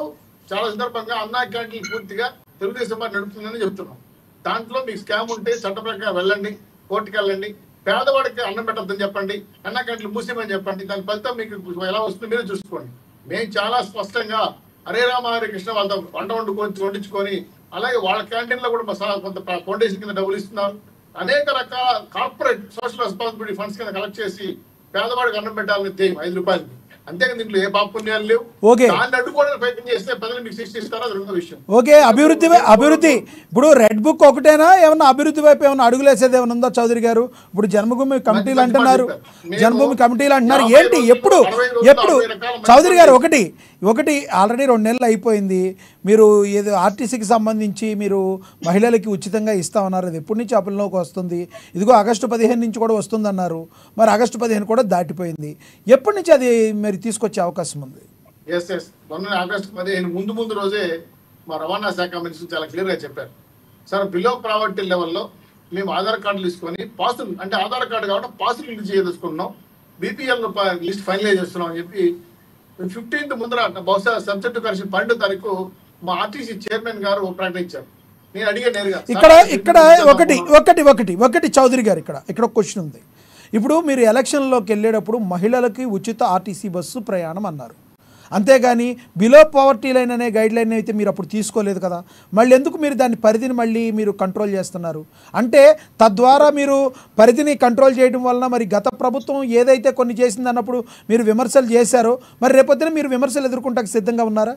చాలా సందర్భంగా అన్నా క్యాంటీన్ పూర్తిగా తెలుగుదేశం వారు నడుపుతుందని చెప్తున్నాం. దాంట్లో మీకు స్కామ్ ఉంటే చట్ట ప్రకారం వెళ్ళండి, కోర్టుకి వెళ్ళండి. పేదవాడికి అన్నం పెట్టద్దని చెప్పండి, అన్నా క్యాంటీన్లు మూసేమని చెప్పండి. దాని ఫలితం మీకు ఎలా వస్తుందో మీరే చూసుకోండి. మేము చాలా స్పష్టంగా హరే రామ హరే కృష్ణ వాళ్ళతో వంట వండించుకొని అలాగే వాళ్ళ క్యాంటీన్లో కూడా కొంత ఫౌండేషన్ కింద డబ్బులు ఇస్తున్నారు. అనేక రకాల కార్పొరేట్ సోషల్ రెస్పాన్సిబిలిటీ ఫండ్స్ కింద కలెక్ట్ చేసి పేదవాడికి అన్నం పెట్టాలని ధ్యేయం 5 రూపాయలకి. అంతేగా దీంట్లో ఏ పాప పుణ్యాలు లేవు. దాన్ని అడ్డుకోవడానికి ప్రయత్నం చేస్తే ప్రజలు మీకు శిక్ష ఇస్తారో అది రెండో విషయం. ఓకే, అభివృద్ధి ఇప్పుడు రెడ్ బుక్ ఒకటేనా, ఏమన్నా అభివృద్ధి వైపు ఏమైనా అడుగులేసేది ఏమైనా ఉందా చౌదరి గారు? ఇప్పుడు జన్మభూమి కమిటీలు అంటున్నారు, జన్మభూమి కమిటీలు అంటున్నారు, ఏంటి ఎప్పుడు చౌదరి గారు? ఒకటి ఆల్రెడీ 2 నెలలు అయిపోయింది. మీరు ఏదో ఆర్టీసీకి సంబంధించి మీరు మహిళలకి ఉచితంగా ఇస్తామన్నారు. అది ఎప్పటి నుంచి అమలులోకి వస్తుంది? ఇదిగో ఆగస్టు 15 నుంచి కూడా వస్తుందన్నారు. మరి ఆగస్టు 15 కూడా దాటిపోయింది. ఎప్పటి నుంచి అది మరి తీసుకొచ్చే అవకాశం ఉంది? మొన్న ఆగస్టు 15 ముందు రోజే మా రవాణా శాఖ మినిస్టర్ చాలా క్లియర్ గా చెప్పారు. సార్, బిలో ప్రావర్టీ లెవెల్లో మేము ఆధార్ కార్డులు తీసుకొని పాసులు, అంటే ఆధార్ కార్డు కాబట్టి పాసులు రిలీజ్ చేసుకున్నాం, బీపీఎల్ లిస్ట్ ఫైనలైజ్ చేస్తున్నాం అని చెప్పి 15th ముందర బహుశా సబ్జెక్ట్ కలిసి 12వ తారీఖు మా ఆర్టీసీ చైర్మన్ గారు ప్రకటించారు. నేను అడిగే నేరుగా ఇక్కడ ఒకటి చౌదరి గారు ఇక్కడ ఒక క్వశ్చన్ ఉంది. ఇప్పుడు మీరు ఎలక్షన్లోకి వెళ్ళేటప్పుడు మహిళలకి ఉచిత ఆర్టీసీ బస్సు ప్రయాణం అన్నారు, అంతేగాని బిలో పవర్టీ లైన్ అనే గైడ్ లైన్ అయితే మీరు అప్పుడు తీసుకోలేదు కదా. మళ్ళీ ఎందుకు మీరు దాని పరిధిని మళ్ళీ మీరు కంట్రోల్ చేస్తున్నారు? అంటే తద్వారా మీరు పరిధిని కంట్రోల్ చేయడం వలన మరి గత ప్రభుత్వం ఏదైతే కొన్ని చేసింది అన్నప్పుడు మీరు విమర్శలు చేశారో, మరి రేపొద్దున మీరు విమర్శలు ఎదుర్కొంటానికి సిద్ధంగా ఉన్నారా?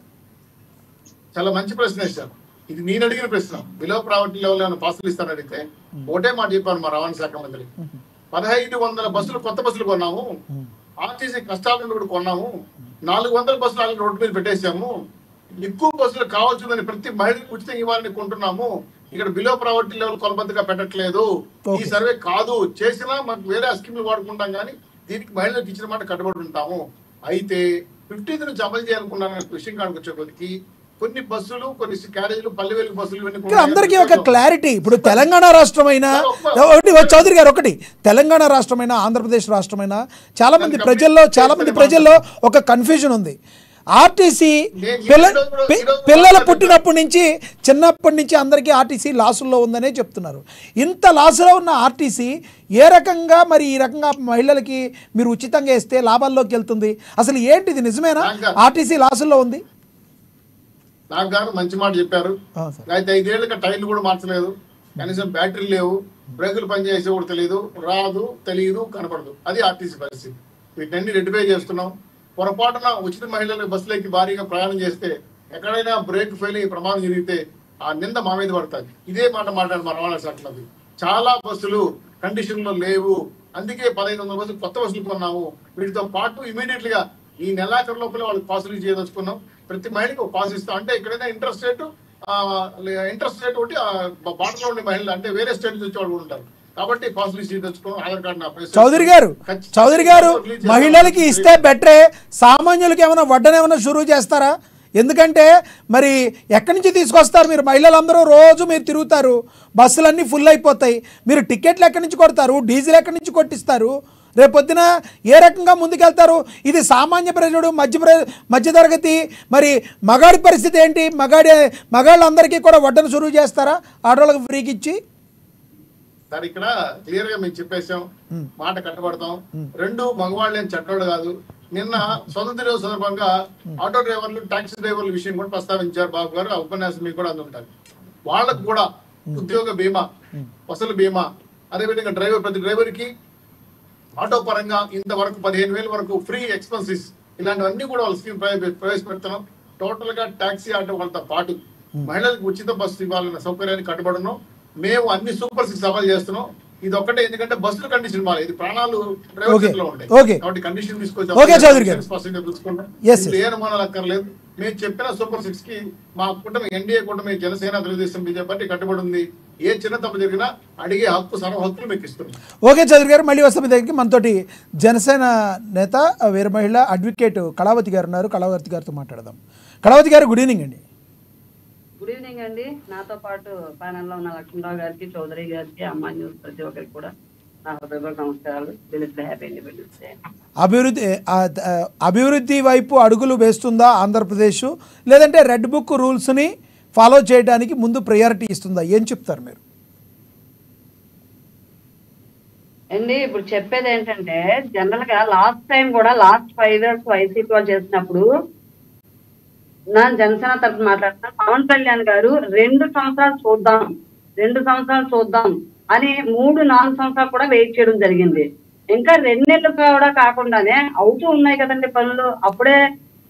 చాలా మంచి ప్రశ్న వేశారు. ఇది నేను అడిగిన ప్రశ్న. బిలో ప్రావర్టీ లెవెల్ ఏమైనా పాసులు ఇస్తారని అడిగితే ఒకటే మాట చెప్పాను మా రవాణా శాఖ మంత్రి. 1500 బస్సులు కొత్త బస్సులు కొన్నాము, ఆర్టీసీ కష్టాల నుండి కూడా కొన్నాము, 400 బస్సులు రోడ్డు మీద పెట్టేసాము, ఎక్కువ బస్సులు కావాల్సిందని ప్రతి మహిళకు ఉచితంగా ఇవ్వాలని కొంటున్నాము. ఇక్కడ బిలో ప్రావర్టీ లెవెల్ కొలబద్దగా పెట్టట్లేదు. ఈ సర్వే కాదు చేసినా మనకు వేరే స్కీమ్లు వాడుకుంటాం, కానీ దీనికి మహిళలకు ఇచ్చిన మాట కట్టుబడి ఉంటాము. అయితే 15th నుంచి అమలు చేయాలనుకున్నాను విషయం కాడికి వచ్చేకొద్దికి కొన్ని బస్సులు, కొన్ని క్యారేజీలు, పల్లెవేలు బస్సులు అందరికీ ఒక క్లారిటీ. ఇప్పుడు తెలంగాణ రాష్ట్రమైన చౌదరి గారు తెలంగాణ రాష్ట్రమైన ఆంధ్రప్రదేశ్ రాష్ట్రమైన చాలా మంది ప్రజల్లో ఒక కన్ఫ్యూజన్ ఉంది. ఆర్టీసీ పిల్లలు పుట్టినప్పటి నుంచి చిన్నప్పటి నుంచి అందరికీ ఆర్టీసీ లాసుల్లో ఉందనే చెప్తున్నారు. ఇంత లాసులో ఉన్న ఆర్టీసీ ఏ రకంగా మరి ఈ రకంగా మహిళలకి మీరు ఉచితంగా ఇస్తే లాభాల్లోకి వెళ్తుంది? అసలు ఏంటిది, నిజమేనా ఆర్టీసీ లాసుల్లో ఉంది? నాకు గారు మంచి మాట చెప్పారు. అయితే 5 ఏళ్ళకి టైర్లు కూడా మార్చలేదు, కనీసం బ్యాటరీ లేవు, బ్రేకులు పనిచేసే కూడా తెలియదు, తెలియదు, కనపడదు. అది ఆర్టీసీ పరిస్థితి. వీటన్ని రెడ్డిఫై చేస్తున్నాం. పొరపాటున ఉచిత మహిళలు బస్సులకి భారీగా ప్రయాణం చేస్తే ఎక్కడైనా బ్రేక్ ఫెయిల్ అయ్యి ప్రమాదం జరిగితే ఆ నింద మా మీద పడుతుంది. ఇదే మాట మాట్లాడు మా రవాణా శాఖలో. చాలా బస్సులు కండిషన్ లో లేవు, అందుకే 1500 బస్సులు కొత్త బస్సులు కొన్నాము. వీటితో పాటు ఇమీడియట్ గా ఈ నెలాఖరు లోపల వాళ్ళకి పాసులు చేయదలుచుకున్నాం. ప్రతి మహిళకి ఒక పాస్ ఇస్తాం. అంటే ఎక్కడైనా ఇంట్రెస్ట్ రేట్ ఒకటి బాటలో ఉండే మహిళలు, అంటే వేరే స్టేట్ నుంచి వాళ్ళు ఉంటారు కాబట్టి పాసులు తెచ్చుకోవడం, ఆధార్ కార్డు. చౌదరి గారు మహిళలకి ఇస్తే బెటరే, సామాన్యులకి ఏమైనా వడ్డనేమైనా షురూ చేస్తారా? ఎందుకంటే మరి ఎక్కడి నుంచి తీసుకొస్తారు? మీరు మహిళలందరూ రోజు మీరు తిరుగుతారు, బస్సులన్నీ ఫుల్ అయిపోతాయి, మీరు టికెట్లు ఎక్కడి నుంచి కొడతారు, డీజిల్ ఎక్కడి నుంచి కొట్టిస్తారు? రేపొద్దున ఏ రకంగా ముందుకెళ్తారు? ఇది సామాన్య ప్రజలు, మధ్యతరగతి, మరి మగాడి పరిస్థితి ఏంటి? మగాళ్ళందరికీ కూడా వడ్డను షురూ చేస్తారా ఆడవాళ్ళకి ఫ్రీకి ఇచ్చి? సార్, ఇక్కడ క్లియర్ గా మేము చెప్పేసాం, మాట కట్టబడతాం. 2 మగవాళ్ళు ఏం చట్టోడు కాదు. నిన్న స్వతంత్ర దినోత్సవం సందర్భంగా ఆటో డ్రైవర్లు, టాక్సీ డ్రైవర్ల విషయం కూడా ప్రస్తావించారు బాబు గారు. ఆ ఉపన్యాసం మీకు కూడా అందుంటారు. వాళ్ళకు కూడా ఉద్యోగ బీమా, వసూలు బీమా, అదేవిధంగా ప్రతి డ్రైవర్ కి ఆటో పరంగా ఇంతవరకు 15,000 వరకు ఫ్రీ ఎక్స్పెన్సెస్, ఇలాంటివన్నీ కూడా వాళ్ళ స్కీమ్ ప్రవేశపెడుతున్నాం. టోటల్ గా టాక్సీ ఆటో వాళ్ళతో పాటు మహిళలకు ఉచిత బస్సు ఇవ్వాలన్న సౌకర్యాన్ని కట్టుబడున్నాం. మేము అన్ని సూపర్ 6 అమలు చేస్తున్నాం. ఇది ఒక్కటే, ఎందుకంటే బస్సులు కండిషన్ బాగా, ఇది ప్రాణాలు ఓకే ప్రైవేట్ లో ఉంటాయి ఓకే కాబట్టి కండిషన్ ఓకే తీసుకొచ్చి చౌదరి గారు స్పష్టంగా చూసుకుంటాం. ఎస్ ఏ అనుమానాలు అక్కర్లేదు. మేము చెప్పిన సూపర్ 6 కి మా కూటమి ఎన్డీఏ కూటమి జనసేన తెలుగుదేశం బీజేపీ పార్టీ కట్టుబడి ఉంది. ఏ చిన్న తప్పు జరిగినా అడిగే హక్కు సర్వ హక్కులు మీకు ఇస్తున్నాం. ఓకే చౌదరి గారు, మళ్ళీ వస్తాం మీ దగ్గరికి. మనతోటి జనసేన నేత వీర మహిళ అడ్వకేట్ కళావతి గారు ఉన్నారు. కళావతి గారితో మాట్లాడదాం. కళావతి గారు గుడ్ ఈవినింగ్ అండి. గుడ్ ఈవినింగ్ అండి. నాతో పాటు ప్యానెల్లో ఉన్న లక్ష్మణరావు గారికి, చౌదరి గారికి, అమ్మా న్యూస్ ప్రతి ఒక్కరికి కూడా నా హృదయపూర్వక నమస్కారాలు. Happy independence day. అభివృద్ధి వైపు అడుగులు వేస్తుందా ఆంధ్రప్రదేశ్, లేదంటే రెడ్ బుక్ రూల్స్ని ఫాలో చేయడానికి ముందు ప్రయారిటీ ఇస్తుందా? ఏం చెప్తారు మీరు? అండి ఇప్పుడు చెప్పేది ఏంటంటే, జనరల్ గా లాస్ట్ టైం కూడా లాస్ట్ 5 years వైసీపీ వాళ్ళు చేసినప్పుడు నా జనసేన తరఫున మాట్లాడుతున్నా, పవన్ కళ్యాణ్ గారు 2 సంవత్సరాలు చూద్దాం అని 3-4 సంవత్సరాలు కూడా వెయిట్ చేయడం జరిగింది. ఇంకా 2 నెలలు కూడా కాకుండానే అవుతూ ఉన్నాయి కదండి పనులు. అప్పుడే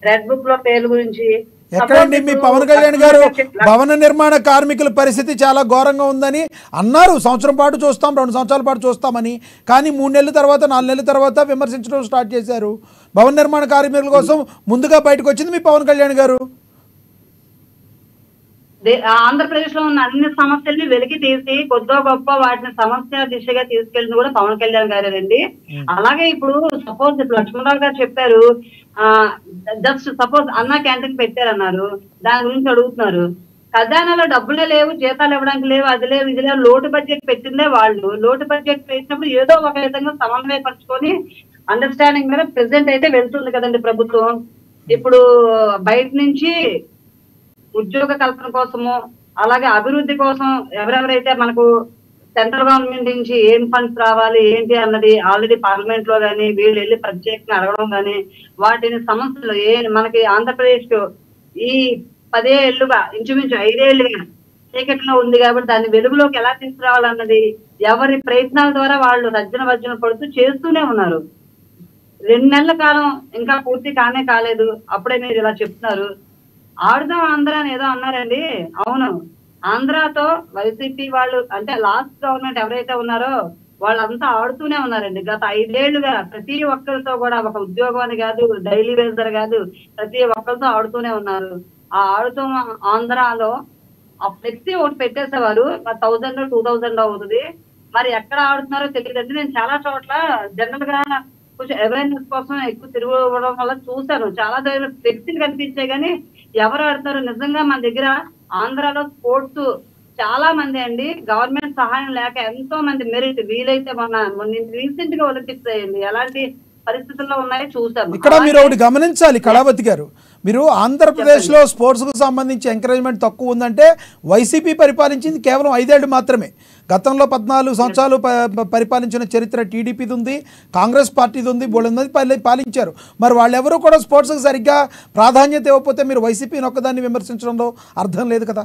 రెడ్ బుక్ లో పేర్ల గురించి ఎక్కడండి మీ పవన్ కళ్యాణ్ గారు భవన నిర్మాణ కార్మికుల పరిస్థితి చాలా ఘోరంగా ఉందని అన్నారు. సంవత్సరం పాటు చూస్తాం, 2 సంవత్సరాల పాటు చూస్తామని. కానీ 3 నెలల తర్వాత 4 నెలల తర్వాత విమర్శించడం స్టార్ట్ చేశారు. భవన నిర్మాణ కార్మికుల కోసం ముందుగా బయటకు వచ్చింది మీ పవన్ కళ్యాణ్ గారు. ఆంధ్రప్రదేశ్ లో ఉన్న అన్ని సమస్యల్ని వెలికి తీసి కొద్దో గొప్ప వాటిని సమస్య దిశగా తీసుకెళ్ళింది కూడా పవన్ కళ్యాణ్ గారేనండి. అలాగే ఇప్పుడు సపోజ్ ఇప్పుడు లక్ష్మణరావు గారు చెప్పారు, జస్ట్ సపోజ్ అన్నా క్యాంటీన్ పెట్టారన్నారు, దాని గురించి అడుగుతున్నారు. ఖజానాలో డబ్బులే లేవు, జీతాలు ఇవ్వడానికి లేవు, అది లేవు ఇది లేవు, లోటు బడ్జెట్ పెట్టిందే వాళ్ళు. లోటు బడ్జెట్ పెట్టినప్పుడు ఏదో ఒక విధంగా సమన్వయపరుచుకొని అండర్స్టాండింగ్ మీద ప్రెసెంట్ అయితే వెళ్తుంది కదండి ప్రభుత్వం. ఇప్పుడు బయట నుంచి ఉద్యోగ కల్పన కోసము, అలాగే అభివృద్ధి కోసం ఎవరెవరైతే మనకు సెంట్రల్ గవర్నమెంట్ నుంచి ఏం ఫండ్స్ రావాలి ఏంటి అన్నది ఆల్రెడీ పార్లమెంట్ లో గానీ వీళ్ళు వెళ్ళి ప్రత్యేకంగా అడగడం గానీ, వాటిని సమస్యలు మనకి ఆంధ్రప్రదేశ్ ఈ 10 ఏళ్లుగా ఇంచుమించు 5 ఏళ్లుగా చీకట్లో ఉంది కాబట్టి దాన్ని వెలుగులోకి ఎలా తీసుకురావాలన్నది ఎవరి ప్రయత్నాల ద్వారా వాళ్ళు రజ్జన పడుతూ చేస్తూనే ఉన్నారు. 2 నెలల కాలం ఇంకా పూర్తి కాలేదు, అప్పుడే మీరు ఇలా చెప్తున్నారు. ఆడుదాం ఆంధ్ర అని ఏదో అన్నారండి. అవును, ఆంధ్రాతో వైసీపీ వాళ్ళు అంటే లాస్ట్ గవర్నమెంట్ ఎవరైతే ఉన్నారో వాళ్ళంతా ఆడుతూనే ఉన్నారండి. గత 5 ఏళ్లుగా ప్రతి ఒక్కరితో కూడా, ఒక ఉద్యోగం అని కాదు, డైలీ వేజర్ కాదు, ప్రతి ఒక్కరితో ఆడుతూనే ఉన్నారు. ఆ ఆడుతూ ఆంధ్రాలో ఆ ఫ్లెక్సీ ఒకటి పెట్టేసేవారు, 1000-2000 అవుతుంది. మరి ఎక్కడ ఆడుతున్నారో తెలియదండి. నేను చాలా చోట్ల జనరల్ గా కొంచెం అవేర్నెస్ కోసం ఎక్కువ తిరగడం వల్ల చూశాను, చాలా దగ్గర ఫ్లెక్సీలు కనిపించాయి. కానీ ఎవరు ఆడుతున్నారు నిజంగా? మన దగ్గర ఆంధ్రాలో స్పోర్ట్స్ చాలా మంది అండి, గవర్నమెంట్ సహాయం లేక ఎంతో మంది మెరిట్ వీలైతే మొన్న రీసెంట్ గా ఒలింపిక్స్ అయ్యింది, ఎలాంటి పరిస్థితుల్లో ఉన్నాయో చూసాము. ఇక్కడ మీరు ఒకటి గమనించాలి కళావతి గారు, మీరు ఆంధ్రప్రదేశ్లో స్పోర్ట్స్కు సంబంధించి ఎంకరేజ్మెంట్ తక్కువ ఉందంటే వైసీపీ పరిపాలించింది కేవలం 5 ఏళ్ళు మాత్రమే. గతంలో 14 సంవత్సరాలు పరిపాలించిన చరిత్ర టీడీపీది ఉంది, కాంగ్రెస్ పార్టీది ఉంది, బోళ్ళందరి పాలించారు. మరి వాళ్ళెవరూ కూడా స్పోర్ట్స్కి సరిగ్గా ప్రాధాన్యత ఇవ్వకపోతే మీరు వైసీపీని ఒక్కదాన్ని విమర్శించడంలో అర్థం లేదు కదా.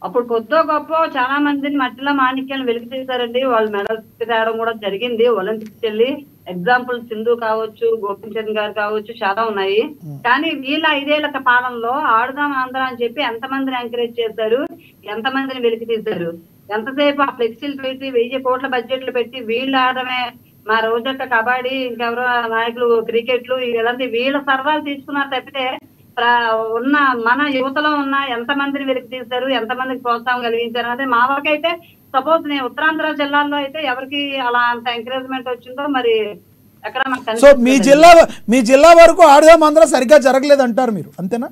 అప్పుడు కొద్దో గొప్ప చాలా మందిని మట్టిలో మాణిక్యాలు వెలికి తీశారండి. వాళ్ళు మెడల్స్ తేవడం కూడా జరిగింది ఒలింపిక్స్ వెళ్ళి. ఎగ్జాంపుల్ సింధు కావచ్చు, గోపీచంద్ గారు కావచ్చు, చాలా ఉన్నాయి. కానీ వీళ్ళ 5 ఏళ్ల పాలనలో ఆడుదాం ఆంధ్ర అని చెప్పి ఎంతమందిని ఎంకరేజ్ చేశారు, ఎంతమందిని వెలికి తీశారు. ఎంతసేపు ఆ ఫ్లెక్సీలు పెట్టి 1000 కోట్ల బడ్జెట్లు పెట్టి వీళ్ళు ఆడమే, మా రోజక్క కబడ్డీ, ఇంకెవరో నాయకులు క్రికెట్లు, ఇలాంటి వీళ్ళ సరదాలు తీసుకున్నారు తప్పితే ఉన్న మన యువతలో ఉన్న ఎంతమందిని వెలికి తీశారు, ఎంతమందికి ప్రోత్సాహం కలిగించారు అనేది మా వరకైతే. సపోజ్ నేను ఉత్తరాంధ్ర జిల్లాల్లో అయితే ఎవరికి అలా అంత ఎంకరేజ్మెంట్ వచ్చిందో మరి ఎక్కడ మనకు. సో మీ జిల్లా వరకు ఆడుదాం ఆంధ్ర సరిగ్గా జరగలేదు అంటారు మీరు, అంతేనా?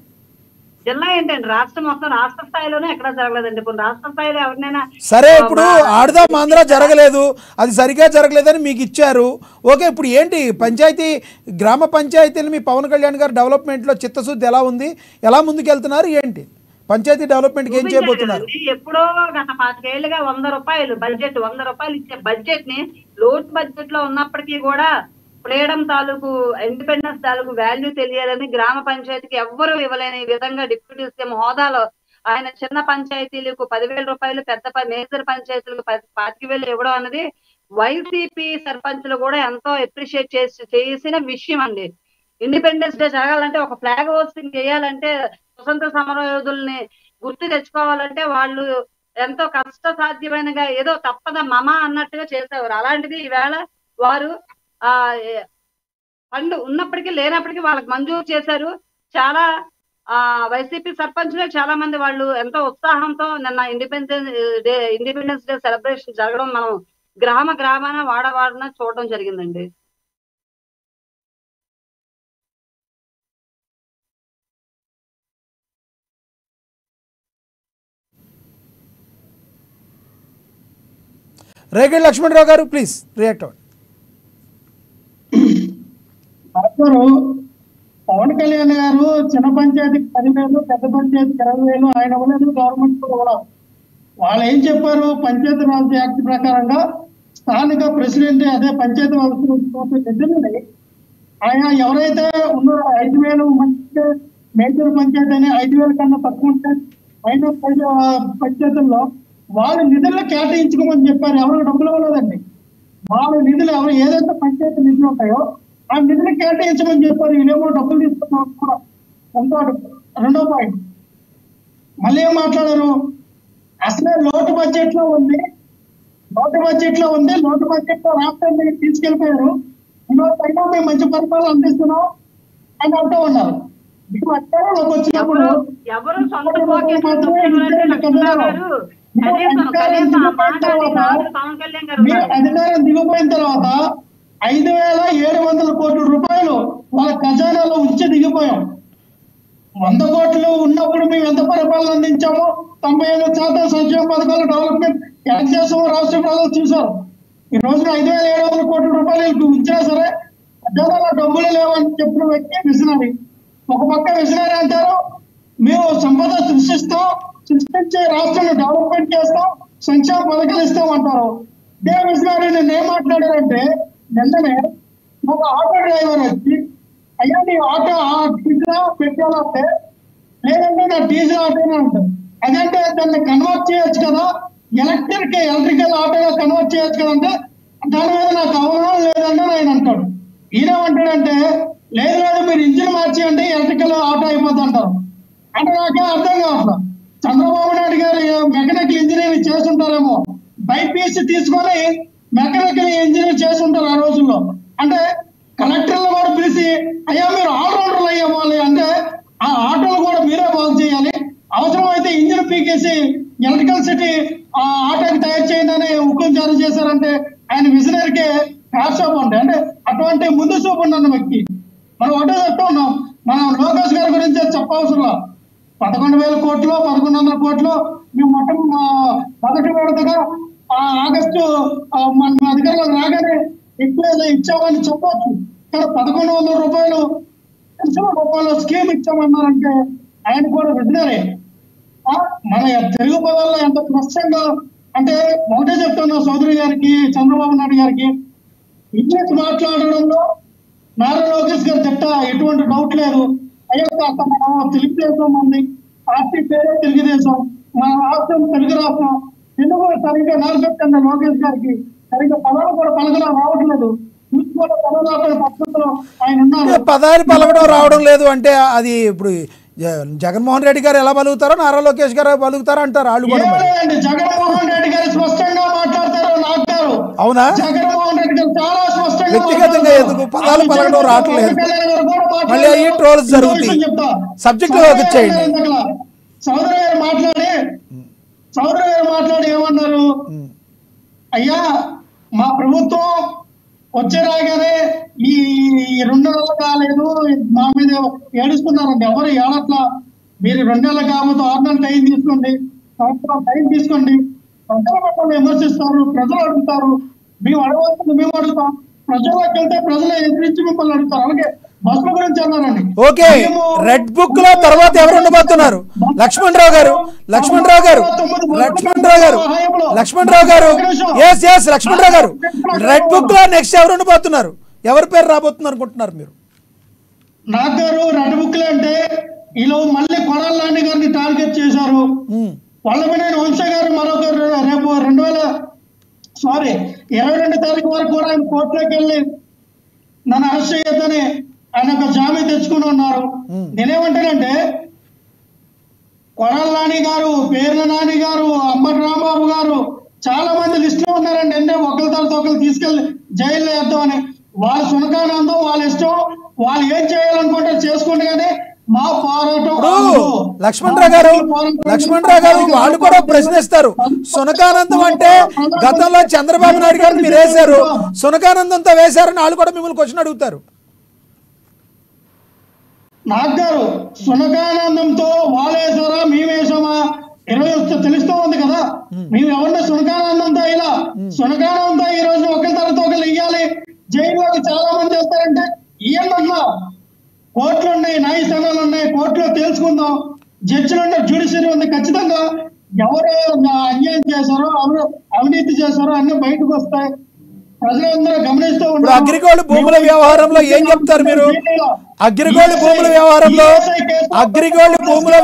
జిల్లా ఏంటండి, రాష్ట్రం మొత్తం రాష్ట్ర స్థాయిలోనే ఎక్కడ జరగలేదండి. ఇప్పుడు రాష్ట్ర స్థాయిలో ఎవరినైనా సరే, ఇప్పుడు ఆడుదాం ఆంధ్ర జరగలేదు, అది సరిగ్గా జరగలేదని మీకు ఇచ్చారు. ఓకే, ఇప్పుడు ఏంటి గ్రామ పంచాయతీలు మీ పవన్ కళ్యాణ్ గారు డెవలప్మెంట్లో చిత్తశుద్ధి ఎలా ఉంది, ఎలా ముందుకు వెళ్తున్నారు, ఏంటి పంచాయతీ డెవలప్మెంట్కి ఏం చేయబోతున్నారు? ఎప్పుడో గత 5 ఏళ్లుగా 100 రూపాయలు బడ్జెట్, 100 రూపాయలు ఇచ్చే బడ్జెట్ ని లోటు బడ్జెట్ లో ఉన్నప్పటికీ కూడా ఫ్రీడమ్ తాలూకు, ఇండిపెండెన్స్ తాలూకు వాల్యూ తెలియాలని గ్రామ పంచాయతీకి ఎవ్వరూ ఇవ్వలేని విధంగా డిప్యూటీ సీఎం హోదాలో ఆయన చిన్న పంచాయతీలకు 10,000 రూపాయలు, పెద్ద మేజర్ పంచాయతీలకు 25,000 ఇవ్వడం అనేది వైసీపీ సర్పంచులు కూడా ఎంతో అప్రిషియేట్ చేసిన విషయం అండి. ఇండిపెండెన్స్ డే జరగాలంటే, ఒక ఫ్లాగ్ హోస్టింగ్ చేయాలంటే, స్వతంత్ర సమర యోధుల్ని గుర్తు తెచ్చుకోవాలంటే వాళ్ళు ఎంతో కష్ట సాధ్యమైనగా ఏదో తప్పద మమ అన్నట్టుగా చేసేవారు. అలాంటిది ఈవేళ వారు ఆ ఫండ్ ఉన్నప్పటికీ లేనప్పటికీ వాళ్ళకి మంజూరు చేశారు. చాలా వైసీపీ సర్పంచ్లే చాలా మంది వాళ్ళు ఎంతో ఉత్సాహంతో నిన్న ఇండిపెండెన్స్ డే సెలబ్రేషన్ జరగడం మనం గ్రామాన వాడవాడన చూడడం జరిగిందండి. రేగడి లక్ష్మణరావు గారు ప్లీజ్ రియాక్ట్ అవ్వండి. పవన్ కళ్యాణ్ గారు చిన్న పంచాయతీకి 10,000, పెద్ద పంచాయతీకి 20,000 ఆయన ఇవ్వలేదు, గవర్నమెంట్ కూడా ఇవ్వలేదు. వాళ్ళు ఏం చెప్పారు? పంచాయతీరాజ్ యాక్ట్ ప్రకారంగా స్థానిక ప్రెసిడెంట్ అదే పంచాయతీ వ్యవస్థ నిధులని ఆయన ఎవరైతే ఉన్నారో 5,000 మంచి మేజర్ పంచాయతీ అని 5,000 కన్నా తక్కువ ఉంటే అయిన పంచాయతీల్లో వాళ్ళ నిధులను కేటాయించుకోమని చెప్పారు. ఎవరికి డబ్బులు ఇవ్వలేదండి. వాళ్ళ నిధులు ఎవరు ఏదైతే పంచాయతీ నిధులు ఉంటాయో ఆ నిధులు కేటాయించమని చెప్పారు. వీళ్ళేమో డబ్బులు తీసుకున్నారు. ఉంటాడు. రెండో పాయింట్ మళ్ళీ ఏం మాట్లాడారు? అసలే లోటు బడ్జెట్ లో ఉంది, లోటు బడ్జెట్ లో రాష్ట్రాన్ని తీసుకెళ్లిపోయారు. అయినా మేము మంచి పరిపాలన అందిస్తున్నాం అని అంటూ ఉన్నారు. మీకు అధికారంలోకి వచ్చినప్పుడు అధికారం దిగిపోయిన తర్వాత 5,700 కోట్ల రూపాయలు వాళ్ళ ఖజానాలో ఉంచి దిగిపోయాం. 100 కోట్లు ఉన్నప్పుడు మేము ఎంత పరిపాలన అందించామో 95% సంక్షేమ పథకాలు డెవలప్మెంట్ ఎంత చేసామో రాష్ట్ర ప్రజలు చూశారు. ఈ రోజున 5,700 కోట్ల రూపాయలు ఉంచినా సరే ఖజానాలో డబ్బులు లేవని చెప్పిన వ్యక్తి విజనరీ. ఒక పక్క విజనరీ అంటారు మేము సంపద సృష్టించే రాష్ట్రాన్ని డెవలప్మెంట్ చేస్తాం, సంక్షేమ పథకాలు ఇస్తామంటారు. ఇదే విజనరీ నేను ఏం మాట్లాడారంటే నిన్ననే ఒక ఆటో డ్రైవర్ వచ్చి అయ్యా నీ ఆటో డీజిల్ పెట్టాలంటే లేదంటే నా డీజిల్ ఆటోనే అంటారు. అదంటే దాన్ని కన్వర్ట్ చేయొచ్చు కదా, ఎలక్ట్రికల్ ఆటోగా కన్వర్ట్ చేయొచ్చు కదంటే దాని మీద నాకు అవగాహన లేదంటే ఆయన అంటాడు. ఈయనేమంటాడంటే లేదు మీరు ఇంజిన్ మార్చేయండి ఎలక్ట్రికల్ ఆటో అయిపోతుంది అంటారు. అంటే నాకే అర్థం కావట్లేదు. చంద్రబాబు నాయుడు గారు మెకానికల్ ఇంజనీరింగ్ చేస్తుంటారేమో, బైపీసీ తీసుకొని మెకానికల్ ఇంజనీర్ చేస్తుంటారు ఆ రోజుల్లో. అంటే కలెక్టర్లు కూడా పిలిచి అయ్యా మీరు ఆల్రౌండర్లు అయ్యేవాలి అంటే ఆ ఆటోలు కూడా మీరే బాగు చేయాలి, అవసరమైతే ఇంజిన్ పీకేసి ఎలక్ట్రికల్ సిటీ ఆ ఆటోకి తయారు చేయండి అని హుకుం జారీ చేశారంటే ఆయన విజనరీకే హ్యాట్సాప్ ఉంటాయి. అంటే అటువంటి ముందు చూపు ఉన్న వ్యక్తి. మనం ఒకటే చెప్తా ఉన్నాం, మనం లోకేష్ గారి గురించి చెప్పవసరం. 11,000 కోట్లు 1,100 కోట్లు మేము మొదటి విడతగా ఆగస్టు మన అధికారంలోకి రాగానే ఎక్కువ ఇచ్చామని చెప్పవచ్చు. కానీ 1,100 రూపాయలు స్కీమ్ ఇచ్చామన్నారంటే ఆయన కూడా విజనరీ. మన తెలుగు పదాల్లో ఎంత స్పష్టంగా అంటే ఒకటే చెప్తున్నా సోదరి గారికి చంద్రబాబు నాయుడు గారికి ఇంగ్లీష్ మాట్లాడడంలో నారా లోకేష్ గారు తిట్ట ఎటువంటి డౌట్ లేదు. అయ్యో మనం తెలుగుదేశం ఉంది, పార్టీ పేరే తెలుగుదేశం, మన రాష్ట్రం తెలుగు రాష్ట్రం, తెలుగు సరిగ్గా నేర్పెట్టండి లోకేష్ గారికి. సరిగ్గా పదాలు కూడా పలకడం రావట్లేదు. కూడా పదాలు పద్ధతిలో ఆయన ఉన్నారు. పదాలు పలకడం రావడం లేదు అంటే అది ఇప్పుడు జగన్మోహన్ రెడ్డి గారు ఎలా పలుకుతారో నారా లోకేష్ గారు పలుకుతారో అంటారు వాళ్ళు కూడా. జగన్మోహన్ రెడ్డి గారు స్పష్టంగా మాట్లాడతారు నాటారు. అవునా? జగన్మోహన్ రెడ్డి గారు చాలా స్పష్టంగా వ్యక్తిగతంగా ఎందుకు పదాలు పలకడం రావట్లేదు, మళ్ళీ అయ్యి ట్రోల్స్ జరుగుతాయి. సబ్జెక్ట్ లో వచ్చేయండి. సోదరు గారు మాట్లాడి ఏమన్నారు? అయ్యా మా ప్రభుత్వం వచ్చే రాగానే ఈ 2 నెలలు కాలేదు మా మీద ఏడుస్తున్నారండి. ఎవరు ఏడట్లా. మీరు 2 నెలలు కాకపోతే 6 నెలలు టైం తీసుకోండి, సంవత్సరం టైం తీసుకోండి. ప్రజల మమ్మల్ని విమర్శిస్తారు, ప్రజలు అడుగుతారు, మేము అడగవలసింది మేము అడుగుతాం. ప్రజల్లోకి వెళ్తే ప్రజలు ఎదిరించి మిమ్మల్ని అడుగుతారు. అలాగే బస్సుల గురించి అన్నారండి. ఓకే, రెడ్ బుక్ లో తర్వాత ఎవరు ఉండబోతున్నారు? లక్ష్మణరావు గారు లక్ష్మణరావు గారు రెడ్ బుక్ లో నెక్స్ట్ ఎవరు ఉండబోతున్నారు? ఎవరి పేరు రాబోతున్నారు అనుకుంటున్నారు మీరు? నాకు గారు రెడ్ బుక్ లో అంటే వీళ్ళు మళ్ళీ కొడాలి నాని గారిని టార్గెట్ చేశారు. వల్లభనేని వంశీ గారు మరొక రేపు 22 తారీఖు వరకు కూడా ఆయన కోర్టులోకి వెళ్ళి నన్ను అరెస్ట్ చేయొద్దని ఆయన ఒక జామీన్ తెచ్చుకుని ఉన్నారు. నేనేమంటానంటే కొడాల నాని గారు, పేర్ల నాని గారు, అంబటి రాంబాబు గారు చాలా మంది లిస్ట్ లో ఉన్నారండి. అంటే ఒకరి తర్వాత ఒకరు తీసుకెళ్లి జైల్లో వేద్దామని. వాళ్ళ సునకానందం, వాళ్ళ ఇష్టం, వాళ్ళు ఏం చేయాలనుకుంటే చేసుకోండి. కానీ మా పోరాటం లక్ష్మణరావు గారు వాళ్ళు కూడా ప్రశ్నిస్తారు. సునకానందం అంటే గతంలో చంద్రబాబు నాయుడు గారు మీరు వేశారు, సునకానందంతో వేశారని వాళ్ళు కూడా మిమ్మల్ని క్వశ్చన్ అడుగుతారు. నాకు గారు సునకానందంతో వాళ్ళు వేసారా మేము వేసామా 20 తెలుస్తూ ఉంది కదా. మేము ఎవరిని సునకానందంతో ఇలా సునకానందంతో ఈ రోజు ఒకరి తర్వాత ఒకరు ఇయ్యాలి, జైల్లోకి చాలా మంది చేస్తారంటే ఇయ్యండి. కోర్టులు ఉన్నాయి, న్యాయస్థానాలు ఉన్నాయి, కోర్టులో తెలుసుకుందాం. జడ్జిలు ఉన్నాయి, జ్యుడిషియరీ ఉంది. ఖచ్చితంగా ఎవరు అన్యాయం చేశారో, ఎవరు అవినీతి చేశారో అన్ని బయటకు వస్తాయి. ప్రజలందరూ గమనిస్తూ ఉంటారు. అగ్రిగోల్డ్ భూముల వ్యవహారంలో ఏం చెప్తారు మీరు? అగ్రిగోల్డ్ భూముల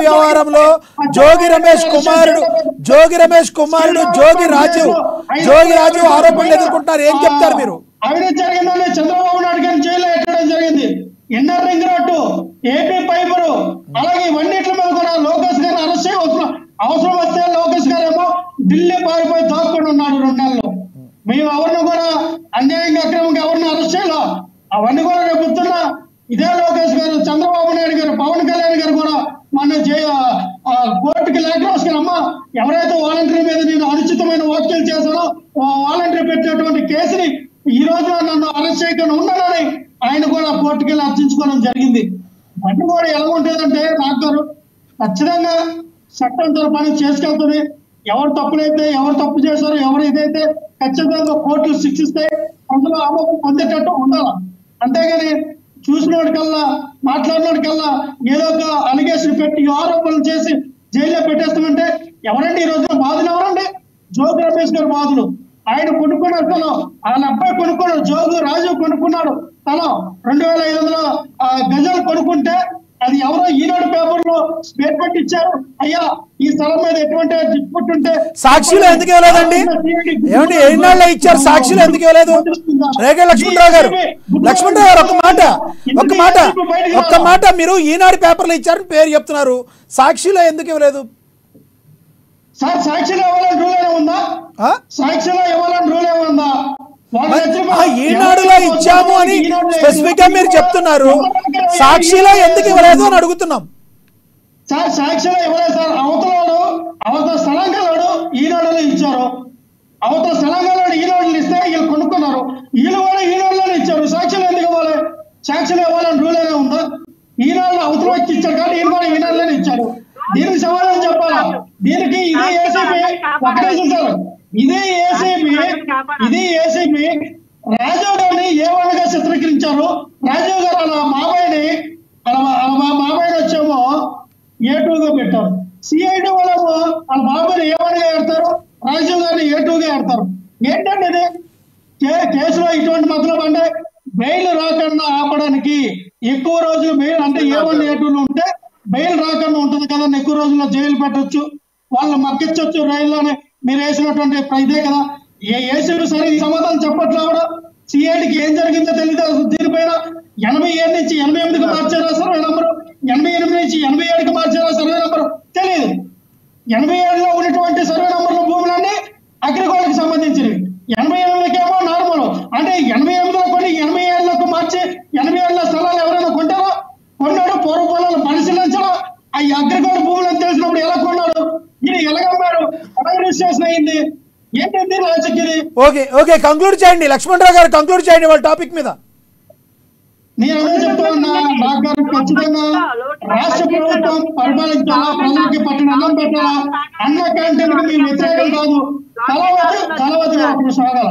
వ్యవహారంలో జోగి రమేష్ కుమారుడు జోగి రాజు ఆరోపణలు ఎదుర్కొంటున్నారు. ఏం చెప్తారు మీరు? అవినీతి జరిగిందని చంద్రబాబు నాయుడు గారిని జైల్లో ఎక్కడం జరిగింది. ఇన్నర్ రింగ్ రోడ్డు, ఏపీ పైపులు, అలాగే ఇవన్నిటి మీద కూడా లోకేష్ గారిని అరెస్ట్ చేయవలసిన అవసరం వస్తే లోకేష్ గారు ఏమో ఢిల్లీ పారిపోయి దాక్కుని ఉన్నాడు 2 నెలలు. మేము ఎవరిని కూడా అన్యాయంగా అక్రమంగా ఎవరిని అరెస్ట్ చేయాలా? అవన్నీ కూడా రేపు పొద్దున్న ఇదే లోకేష్ గారు, చంద్రబాబు నాయుడు గారు, పవన్ కళ్యాణ్ గారు కూడా మన కోర్టుకి లేఖ రాసుకుని అమ్మా ఎవరైతే వాలంటీర్ మీద నేను అనుచితమైన వ్యాఖ్యలు చేశానో వాలంటీర్ పెట్టినటువంటి కేసుని ఈ రోజు నన్ను అరెస్ట్ చేయకుండా ఉన్నానని ఆయన కూడా కోర్టుకి వెళ్ళి అర్చించుకోవడం జరిగింది. అటు కూడా ఎలా ఉంటుందంటే నాకు గారు ఖచ్చితంగా చట్టం తన పని చేసుకెళ్తుంది. ఎవరు తప్పులైతే ఎవరు తప్పు చేశారో ఎవరు ఇదైతే ఖచ్చితంగా కోర్టులు శిక్షిస్తాయి. అందులో ఆమోదం పొందేటట్టు ఉండాలి. అంతేగాని చూసినోడికల్లా మాట్లాడినోడికల్లా ఏదో ఒక అలిగేషన్ పెట్టి ఆరోపణలు చేసి జైల్లో పెట్టేస్తామంటే ఎవరండి? ఈ రోజున బాధలు ఎవరండి? జోగి రమేష్ గారు బాధలు. ఆయన కొనుక్కున్నాడు స్థలం, ఆయన అబ్బాయి కొనుక్కున్నాడు, జోగు రాజు కొనుక్కున్నాడు స్థలం. 2500 గజాలు కొనుక్కుంటే అది ఎవరో ఈనాడు పేపర్ లో స్టేట్మెంట్ ఇచ్చారు. అయ్యా ఈ స్థలం మీద ఎటువంటి డిస్ప్యూట్ ఉంటే సాక్షిలో ఎందుకు ఇవ్వలేదండి? ఏమండి ఎన్నాళ్ళ ఇచ్చారు? సాక్షిలో ఎందుకు ఇవ్వలేదు? రేగే లక్ష్మణరావు గారు ఒక్క మాట మీరు ఈనాడు పేపర్లో ఇచ్చారని పేరు చెప్తున్నారు, సాక్షిలో ఎందుకు ఇవ్వలేదు? సార్ సాక్షిలో ఇవ్వాలని రూల్ ఏమైనా ఉందా? సాక్షిలో ఇవ్వాలని రూల్ ఏమైనా ఉందా? ఈనాడులో ఇచ్చాము అని స్పెసిఫిక్ గా మీరు చెప్తున్నారు, సాక్షిలో ఎందుకు ఇవ్వలేదు అని అడుగుతున్నాం. సార్ సాక్షిలో ఇవ్వలేదు సార్. అవతల స్థలంగాడు ఈనాడులో ఇచ్చారు, అవతల స్థలంగాడు ఈనాడులు ఇస్తే వీళ్ళు కొనుక్కున్నారు, వీళ్ళు కూడా ఈనాడులోనే ఇచ్చారు. సాక్షిలో ఎందుకు ఇవ్వాలి? సాక్షిలో ఇవ్వాలని రూల్ ఏమైనా ఉందా? ఈనాడులో అవతల వచ్చి ఇచ్చారు కానీ వీళ్ళు కూడా ఈనాడులోనే ఇచ్చారు. దీనికి సమాధానం చెప్పాలా? దీనికి ఇదే ఏసీపీ ఒకటే చూసారు. ఇదే ఏసీపీ రాజీవ్ గారిని ఏమనగా చిత్రీకరించారు. రాజీవ్ గారు అలా మామయ్యని వచ్చేమో A2గా పెట్టారు. సిఐడి వాళ్ళేమో వాళ్ళ బాబాయ్ని ఏమనగా ఆడతారు, రాజీవ్ గారిని A2గా ఆడతారు. ఏంటంటే ఇది కేసులో ఇటువంటి మతలబ్ అంటే బెయిల్ రాకుండా ఆపడానికి ఎక్కువ రోజులు బెయిల్ అంటే A1 A2లు ఉంటే బెయిల్ రాకుండా ఉంటుంది కదా, ఎక్కువ రోజుల్లో జైలు పెట్టొచ్చు, వాళ్ళు మక్కించవచ్చు రైల్లోనే. మీరు వేసినటువంటి ఇదే కదా. ఏసీలు సరే ఈ సమాధానం చెప్పట్లా కూడా. సిఐడికి ఏం జరిగిందో తెలియదు. దీనిపైన 87 నుంచి 88కి మార్చారా సర్వే నంబరు, 88 నుంచి 87కి మార్చారా సర్వే నంబరు తెలియదు. 87లో ఉన్నటువంటి సర్వే నంబర్ల భూములన్నీ అగ్రిగోల్డ్కి సంబంధించినవి, 88కేమో నార్మల్. అంటే 88లో కొని 87లోకి మార్చి 87లో స్థలాలు ఎవరైనా కొంటారా? కొన్నాడు. పూర్వ పొలాలు పరిశీలించడం ఆ అగ్రిగోల్డ్ భూములని తెలిసినప్పుడు ఎలా కొన్నాడు, ఇది ఎలాగమ్మారు, ఎలా రిజిస్ట్రేషన్ అయింది, ఏంటంటే లాజిక్ ఇది? ఓకే కంక్లూడ్ చేయండి లక్ష్మణరావు గారు, కంక్లూడ్ చేయండి వాళ్ళ టాపిక్ మీద. నేను అదే చెప్తా ఉన్నా, నాకు గారు ఖచ్చితంగా రాష్ట్ర ప్రభుత్వం పరిపాలించాలా, ప్రజలకి పట్టిన అన్నం పెట్టాలా. అన్న క్యాంటీన్కి మేము వ్యతిరేకం కాదు. కలవతి ఒక్క నిమిషం ఆగాల,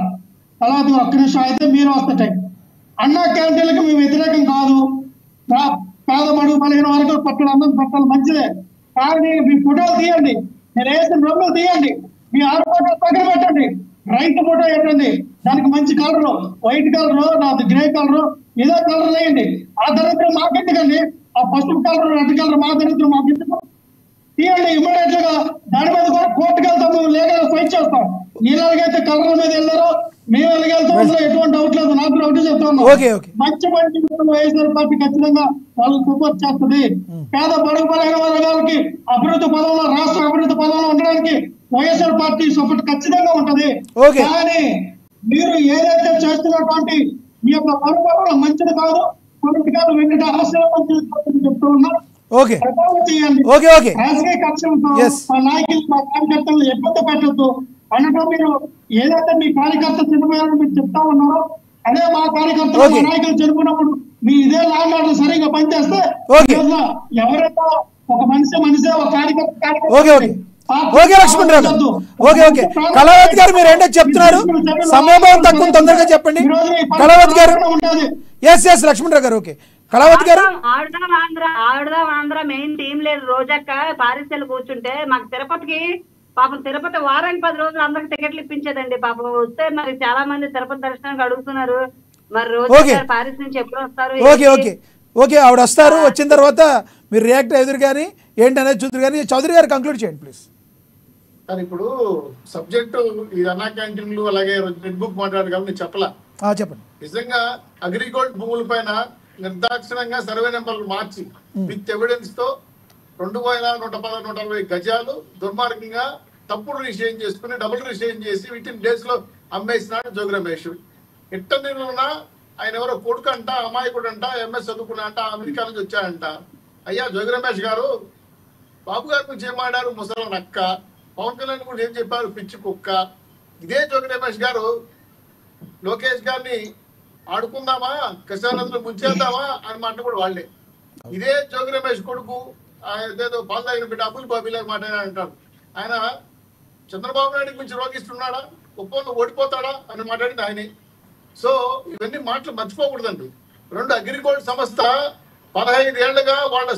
కలవతి ఒక్క నిమిషం అయితే మీరు వస్తాయి. అన్న క్యాంటీన్లకి మేము వ్యతిరేకం కాదు. పేద బడుగు బలహీన వర్గాలు పట్టిన అన్నం పెట్టాలి, మంచిదే. కానీ మీ ఫోటోలు తీయండి, మీరు వేసిన రంగులు తీయండి, మీ ఆడపడ్డ పక్కన పెట్టండి, రైతు ఫోటో పెట్టండి, దానికి మంచి కలరు, వైట్ కలరు, నాది గ్రే కలరు, ఏదో కలర్ వేయండి. ఆ దరిద్రం మాకెందుకండి? ఆ పసుపు కలర్ రెడ్ కలర్ మా దరిద్రం మాకెందుకు? తీయండి ఇమ్మీడియట్ గా. దాని మీద కూడా కోర్టుకు వెళ్తాం, మేము లీగల్ ఫైట్ చేస్తాం. ఎలాగైతే కలర్ మీద వెళ్ళారో మేము ఎలాగెళ్తాం ఎటువంటి డౌట్ లేదు. నాకు కూడా ఒకటి చెప్తా ఉన్నాం, ఓకే ఓకే మంచి మంచి వైఎస్ఆర్ పార్టీ ఖచ్చితంగా వాళ్ళకి సపోర్ట్ చేస్తుంది. పేద బడుగు బలహీన వర్గాలకి అభివృద్ధి పదంలో, రాష్ట్ర అభివృద్ధి పదంలో ఉండడానికి వైఎస్ఆర్ పార్టీ సపోర్ట్ ఖచ్చితంగా ఉంటది. ఓకే. కానీ మీరు ఏదైతే చేస్తున్నటువంటి మీ యొక్క పరిపాలన మంచిది కాదు, పొలిటికల్ వెంకట ఆశ్రమం చెప్తూ ఉన్నా. ఓకే చేయండి. ఓకే ఓకే రాజకీయ కక్షలతో Yes. మా నాయకులు, మా కార్యకర్తలు ఇబ్బంది పెట్టద్దు అనగా మీరు ఏదైతే మీ కార్యకర్త చనిపోయారని మీరు చెప్తా ఉన్నారో అదే మా కార్యకర్తలు, Okay. మా నాయకులు చనిపోయినప్పుడు మీ ఇదే ల్యాండ్ ఆర్డర్ సరిగ్గా పనిచేస్తే Okay. ఈ రోజున ఎవరైనా ఒక మనిషి ఒక కార్యకర్త ఓకే ఓకే ఓకే లక్ష్మణరావు గారు ఓకే ఓకే కళావతి గారు మీరు ఏంటో చెప్తున్నారు, సమయభావం తక్కువ, తొందరగా చెప్పండి. కళావతి గారు ఎస్ లక్ష్మణరావు గారు ఓకే. కళావతి గారు ఆడదాం ఆంధ్ర మెయిన్ టీం లేదు. రోజక్క పారిశ్రమలు కూర్చుంటే మాకు తిరుపతికి పాపం తిరుపతి వారానికి 10 రోజులు అందరికి టికెట్లు ఇప్పించేదండి. పాపం వస్తే మరి చాలా మంది తిరుపతి దర్శనానికి అడుగుతున్నారు. మరి రోజు పారిస్ నుంచి ఎప్పుడు వస్తారు? ఓకే ఓకే ఓకే ఆవిడ వస్తారు, వచ్చిన తర్వాత మీరు రియాక్ట్ ఎదురు కానీ ఏంటనేది చూద్దరు కానీ. చౌదరి గారు కంక్లూడ్ చేయండి ప్లీజ్. కానీ ఇప్పుడు సబ్జెక్టు ఈ అన్నా క్యాంటీన్లు అలాగే రెడ్ బుక్ మాట్లాడారు కాబట్టి నేను చెప్పలా. చెప్పండి. నిజంగా అగ్రికల్చర్ భూముల పైన నిర్దాక్షిణంగా సర్వే నెంబర్లు మార్చి విత్ ఎవిడెన్స్ తో 2,110-120 గజాలు దుర్మార్గంగా తప్పుడు రిజిస్ట్రేషన్ చేసుకుని డబుల్ రిజిస్ట్రేషన్ చేసి వితిన్ డేస్ లో అమ్మేసినాడు జోగి రమేష్. ఇట్టనిరున్న ఆయన ఎవరో కొడుకు అంట, అమాయకుడు అంట, ఎంఎస్ చదువుకున్నా అంట, అమెరికా నుంచి వచ్చాడంట. అయ్యా జోగి రమేష్ గారు, బాబు గారి గురించి ఏం ఆడారు ముసల నక్క, పవన్ కళ్యాణ్ గురించి ఏం చెప్పారు పిచ్చి కుక్క. ఇదే జోగి రమేష్ గారు లోకేష్ గారిని ఆడుకుందామా, కృష్ణానదిలో ముంచేద్దామా అని మాట కూడా వాళ్ళే. ఇదే జోగి రమేష్ కొడుకు ఏదేదో పాలు తాగిన బిడ్డ అబుల్ బాబీలాగా మాట్లాడారంటారు. ఆయన చంద్రబాబు నాయుడు గురించి రోగిస్తున్నాడా, ఒప్పందం ఓడిపోతాడా అని మాట్లాడింది ఆయనే. సో ఇవన్నీ మాటలు మర్చిపోకూడదండి. రెండు అగ్రికల్చర్ సంస్థ 15 ఏళ్లుగా వాళ్ళ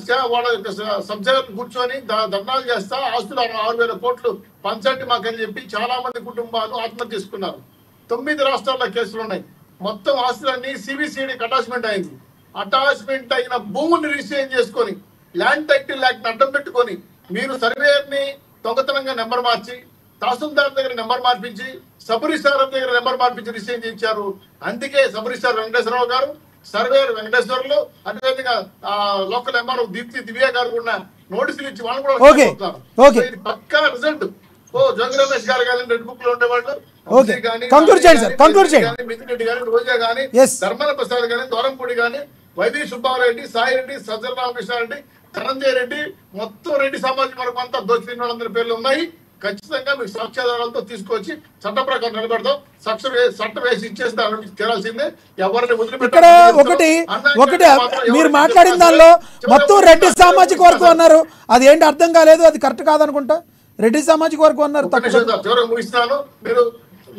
సబ్జెక్ట్ కూర్చొని ధర్నాలు చేస్తా ఆస్తులు 6,000 కోట్లు పంచండి మాకని చెప్పి చాలా మంది కుటుంబాలు ఆత్మహత్య చేసుకున్నారు. 9 రాష్ట్రాల్లో కేసులు ఉన్నాయి. మొత్తం ఆస్తులన్నీ సిబిసిఐడికి అటాచ్మెంట్ అయింది. అటాచ్మెంట్ అయిన భూముల్ని రిజిస్ట్రేషన్ చేసుకొని ల్యాండ్ టైటిల్ యాక్ట్ అడ్డం పెట్టుకొని మీరు సర్వేయర్ ని దొంగతనంగా నెంబర్ మార్చి, తహసీల్దార్ దగ్గర నెంబర్ మార్పించి, సబ్ రిజిస్ట్రార్ దగ్గర నెంబర్ మార్పించి రిజిస్ట్రేషన్ చేయించారు. అందుకే సబ్ రిజిస్ట్రార్ వెంకటేశ్వరరావు గారు, సర్వేయర్ వెంకటేశ్వర్లు, అదేవిధంగా లోకల్ ఎంఆర్ఓ దీప్తి దివ్య గారు కూడా నోటీసులు ఇచ్చి వాళ్ళు కూడా పక్కా రిజల్ట్. జోగి రమేష్ గారు కానీ రెడ్ బుక్ లో ఉండేవాళ్ళు, మిథున్ రెడ్డి కానీ, రోజా కానీ, ధర్మల ప్రసాద్ కానీ, దూరంపూడి కానీ, వైవి సుబ్బారెడ్డి, సాయి రెడ్డి, సజ్జల రామకృష్ణారెడ్డి, ధనంజయ రెడ్డి, మొత్తం రెడ్డి సామాజిక వర్గం అంతా దోచిన వాళ్ళందరి పేర్లు ఉన్నాయి. ఖచ్చితంగా మీకు సాక్ష్యాధారాలతో తీసుకొచ్చి చట్ట ప్రకారం నిలబెడతాం. చట్టం వేసి ఇచ్చేస్తే తీరాల్సిందే. ఎవరిని ఇక్కడ ఒకటి మీరు మాట్లాడిన దానిలో మొత్తం రెడ్డి సామాజిక వర్గం అన్నారు, అది ఏంటి అర్థం కాలేదు, అది కరెక్ట్ కాదనుకుంటా. రెడ్డి సామాజిక వర్గం అన్నారు. చివరికి ముగిస్తున్నాను.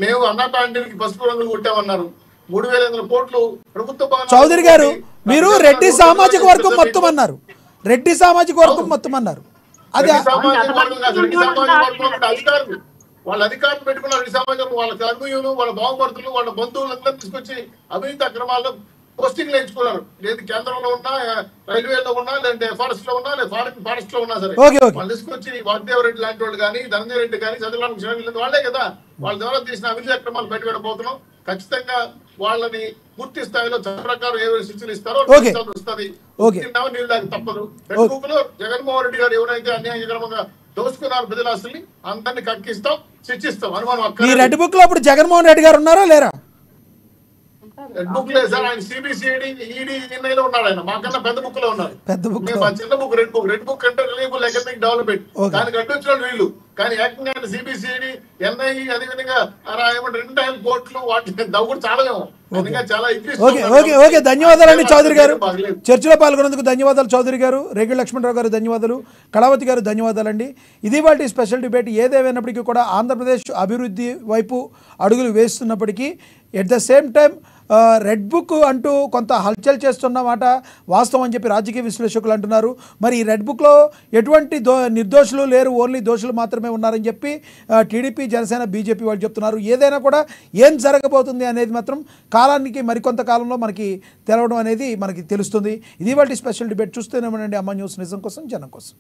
మేము అన్నా క్యాంటీన్కి పసుపు రంగులు కొట్టామన్నారు. 3,500 కోట్లు ప్రభుత్వ. చౌదరి గారు మీరు రెడ్డి సామాజిక వర్గం మొత్తం అన్నారు, రెడ్డి సామాజిక వర్గం మొత్తం అన్నారు. అది అధికారులు వాళ్ళ అధికారులు పెట్టుకున్న రెడ్డి సమాజం, వాళ్ళ కర్మీయులు, వాళ్ళ బాగుపడుతులు, వాళ్ళ బంధువులందరూ తీసుకొచ్చి అవినీతి అక్రమాల్లో పోస్టింగ్లు ఎంచుకున్నారు. లేదు కేంద్రంలో ఉన్నా, రైల్వేలో ఉన్నా, లేదంటే ఫారెస్ట్ లో ఉన్నా, లేదా ఫారెస్ట్ లో ఉన్నా సరే వాళ్ళు తీసుకొచ్చి వాగ్దేవరెడ్డి లాంటి వాళ్ళు కానీ, ధనంజయ రెడ్డి కానీ, చంద్రబాబు వాళ్ళే కదా వాళ్ళ ద్వారా తీసిన అవినీతి అక్రమాలు బయటపెట్టబోతున్నాం. ఖచ్చితంగా వాళ్ళని పూర్తి స్థాయిలో చట్ట ప్రకారం ఏవైనా శిక్షలు ఇస్తారో వస్తుంది. నీళ్ళు దానికి తప్పదు. రెడ్బుక్ లో జగన్మోహన్ రెడ్డి గారు ఎవరైతే అన్యాయక్రమంగా దోసుకున్నారు ప్రజల ఆస్తుల్ని అందరినీ కక్కిస్తాం, శిక్షిస్తాం. అనుమానం రెడ్ బుక్ లో ఇప్పుడు జగన్మోహన్ రెడ్డి గారు ఉన్నారా లేరా? రెడ్ బుక్ లేదు సార్. ఆయన సిబిసిఐడి, ఈడీ లో ఉన్నాడు. ఆయన మాకన్నా పెద్ద బుక్ లో ఉన్నారు. చిన్న book red book. Red book అంటే రిలయబుల్ ఎకనామిక్ డెవలప్మెంట్. దానికి అడ్డొచ్చిన వీళ్ళు. కానీ ఏకంగా సిబిసిఐడి, ఎన్ఐ, అదేవిధంగా 2 కోట్లు వాటి దవ్వుడు చాలా చాలా. ఓకే ధన్యవాదాలండి చౌదరి గారు. చర్చలో పాల్గొన్నందుకు ధన్యవాదాలు చౌదరి గారు. రేగిడి లక్ష్మణరావు గారు ధన్యవాదాలు. కళావతి గారు ధన్యవాదాలండి. ఇది వాటి స్పెషల్ డిబేట్. ఏదేమైనప్పటికీ కూడా ఆంధ్రప్రదేశ్ అభివృద్ధి వైపు అడుగులు వేస్తున్నప్పటికీ at the same time red book అంటూ కొంత హల్చల్ చేస్తున్న మాట వాస్తవం అని చెప్పి రాజకీయ విశ్లేషకులు అంటున్నారు. మరి ఈ రెడ్ బుక్లో ఎటువంటి నిర్దోషులు లేరు, ఓన్లీ దోషులు మాత్రమే ఉన్నారని చెప్పి టీడీపీ, జనసేన, బీజేపీ వాళ్ళు చెప్తున్నారు. ఏదైనా కూడా ఏం జరగబోతుంది అనేది మాత్రం కాలానికి మరికొంత కాలంలో మనకి తెలవడం అనేది మనకి తెలుస్తుంది. ఇది వాటి స్పెషల్ డిబేట్. చూస్తూనే ఉండండి అమ్మ న్యూస్, నిజం కోసం, జనం కోసం.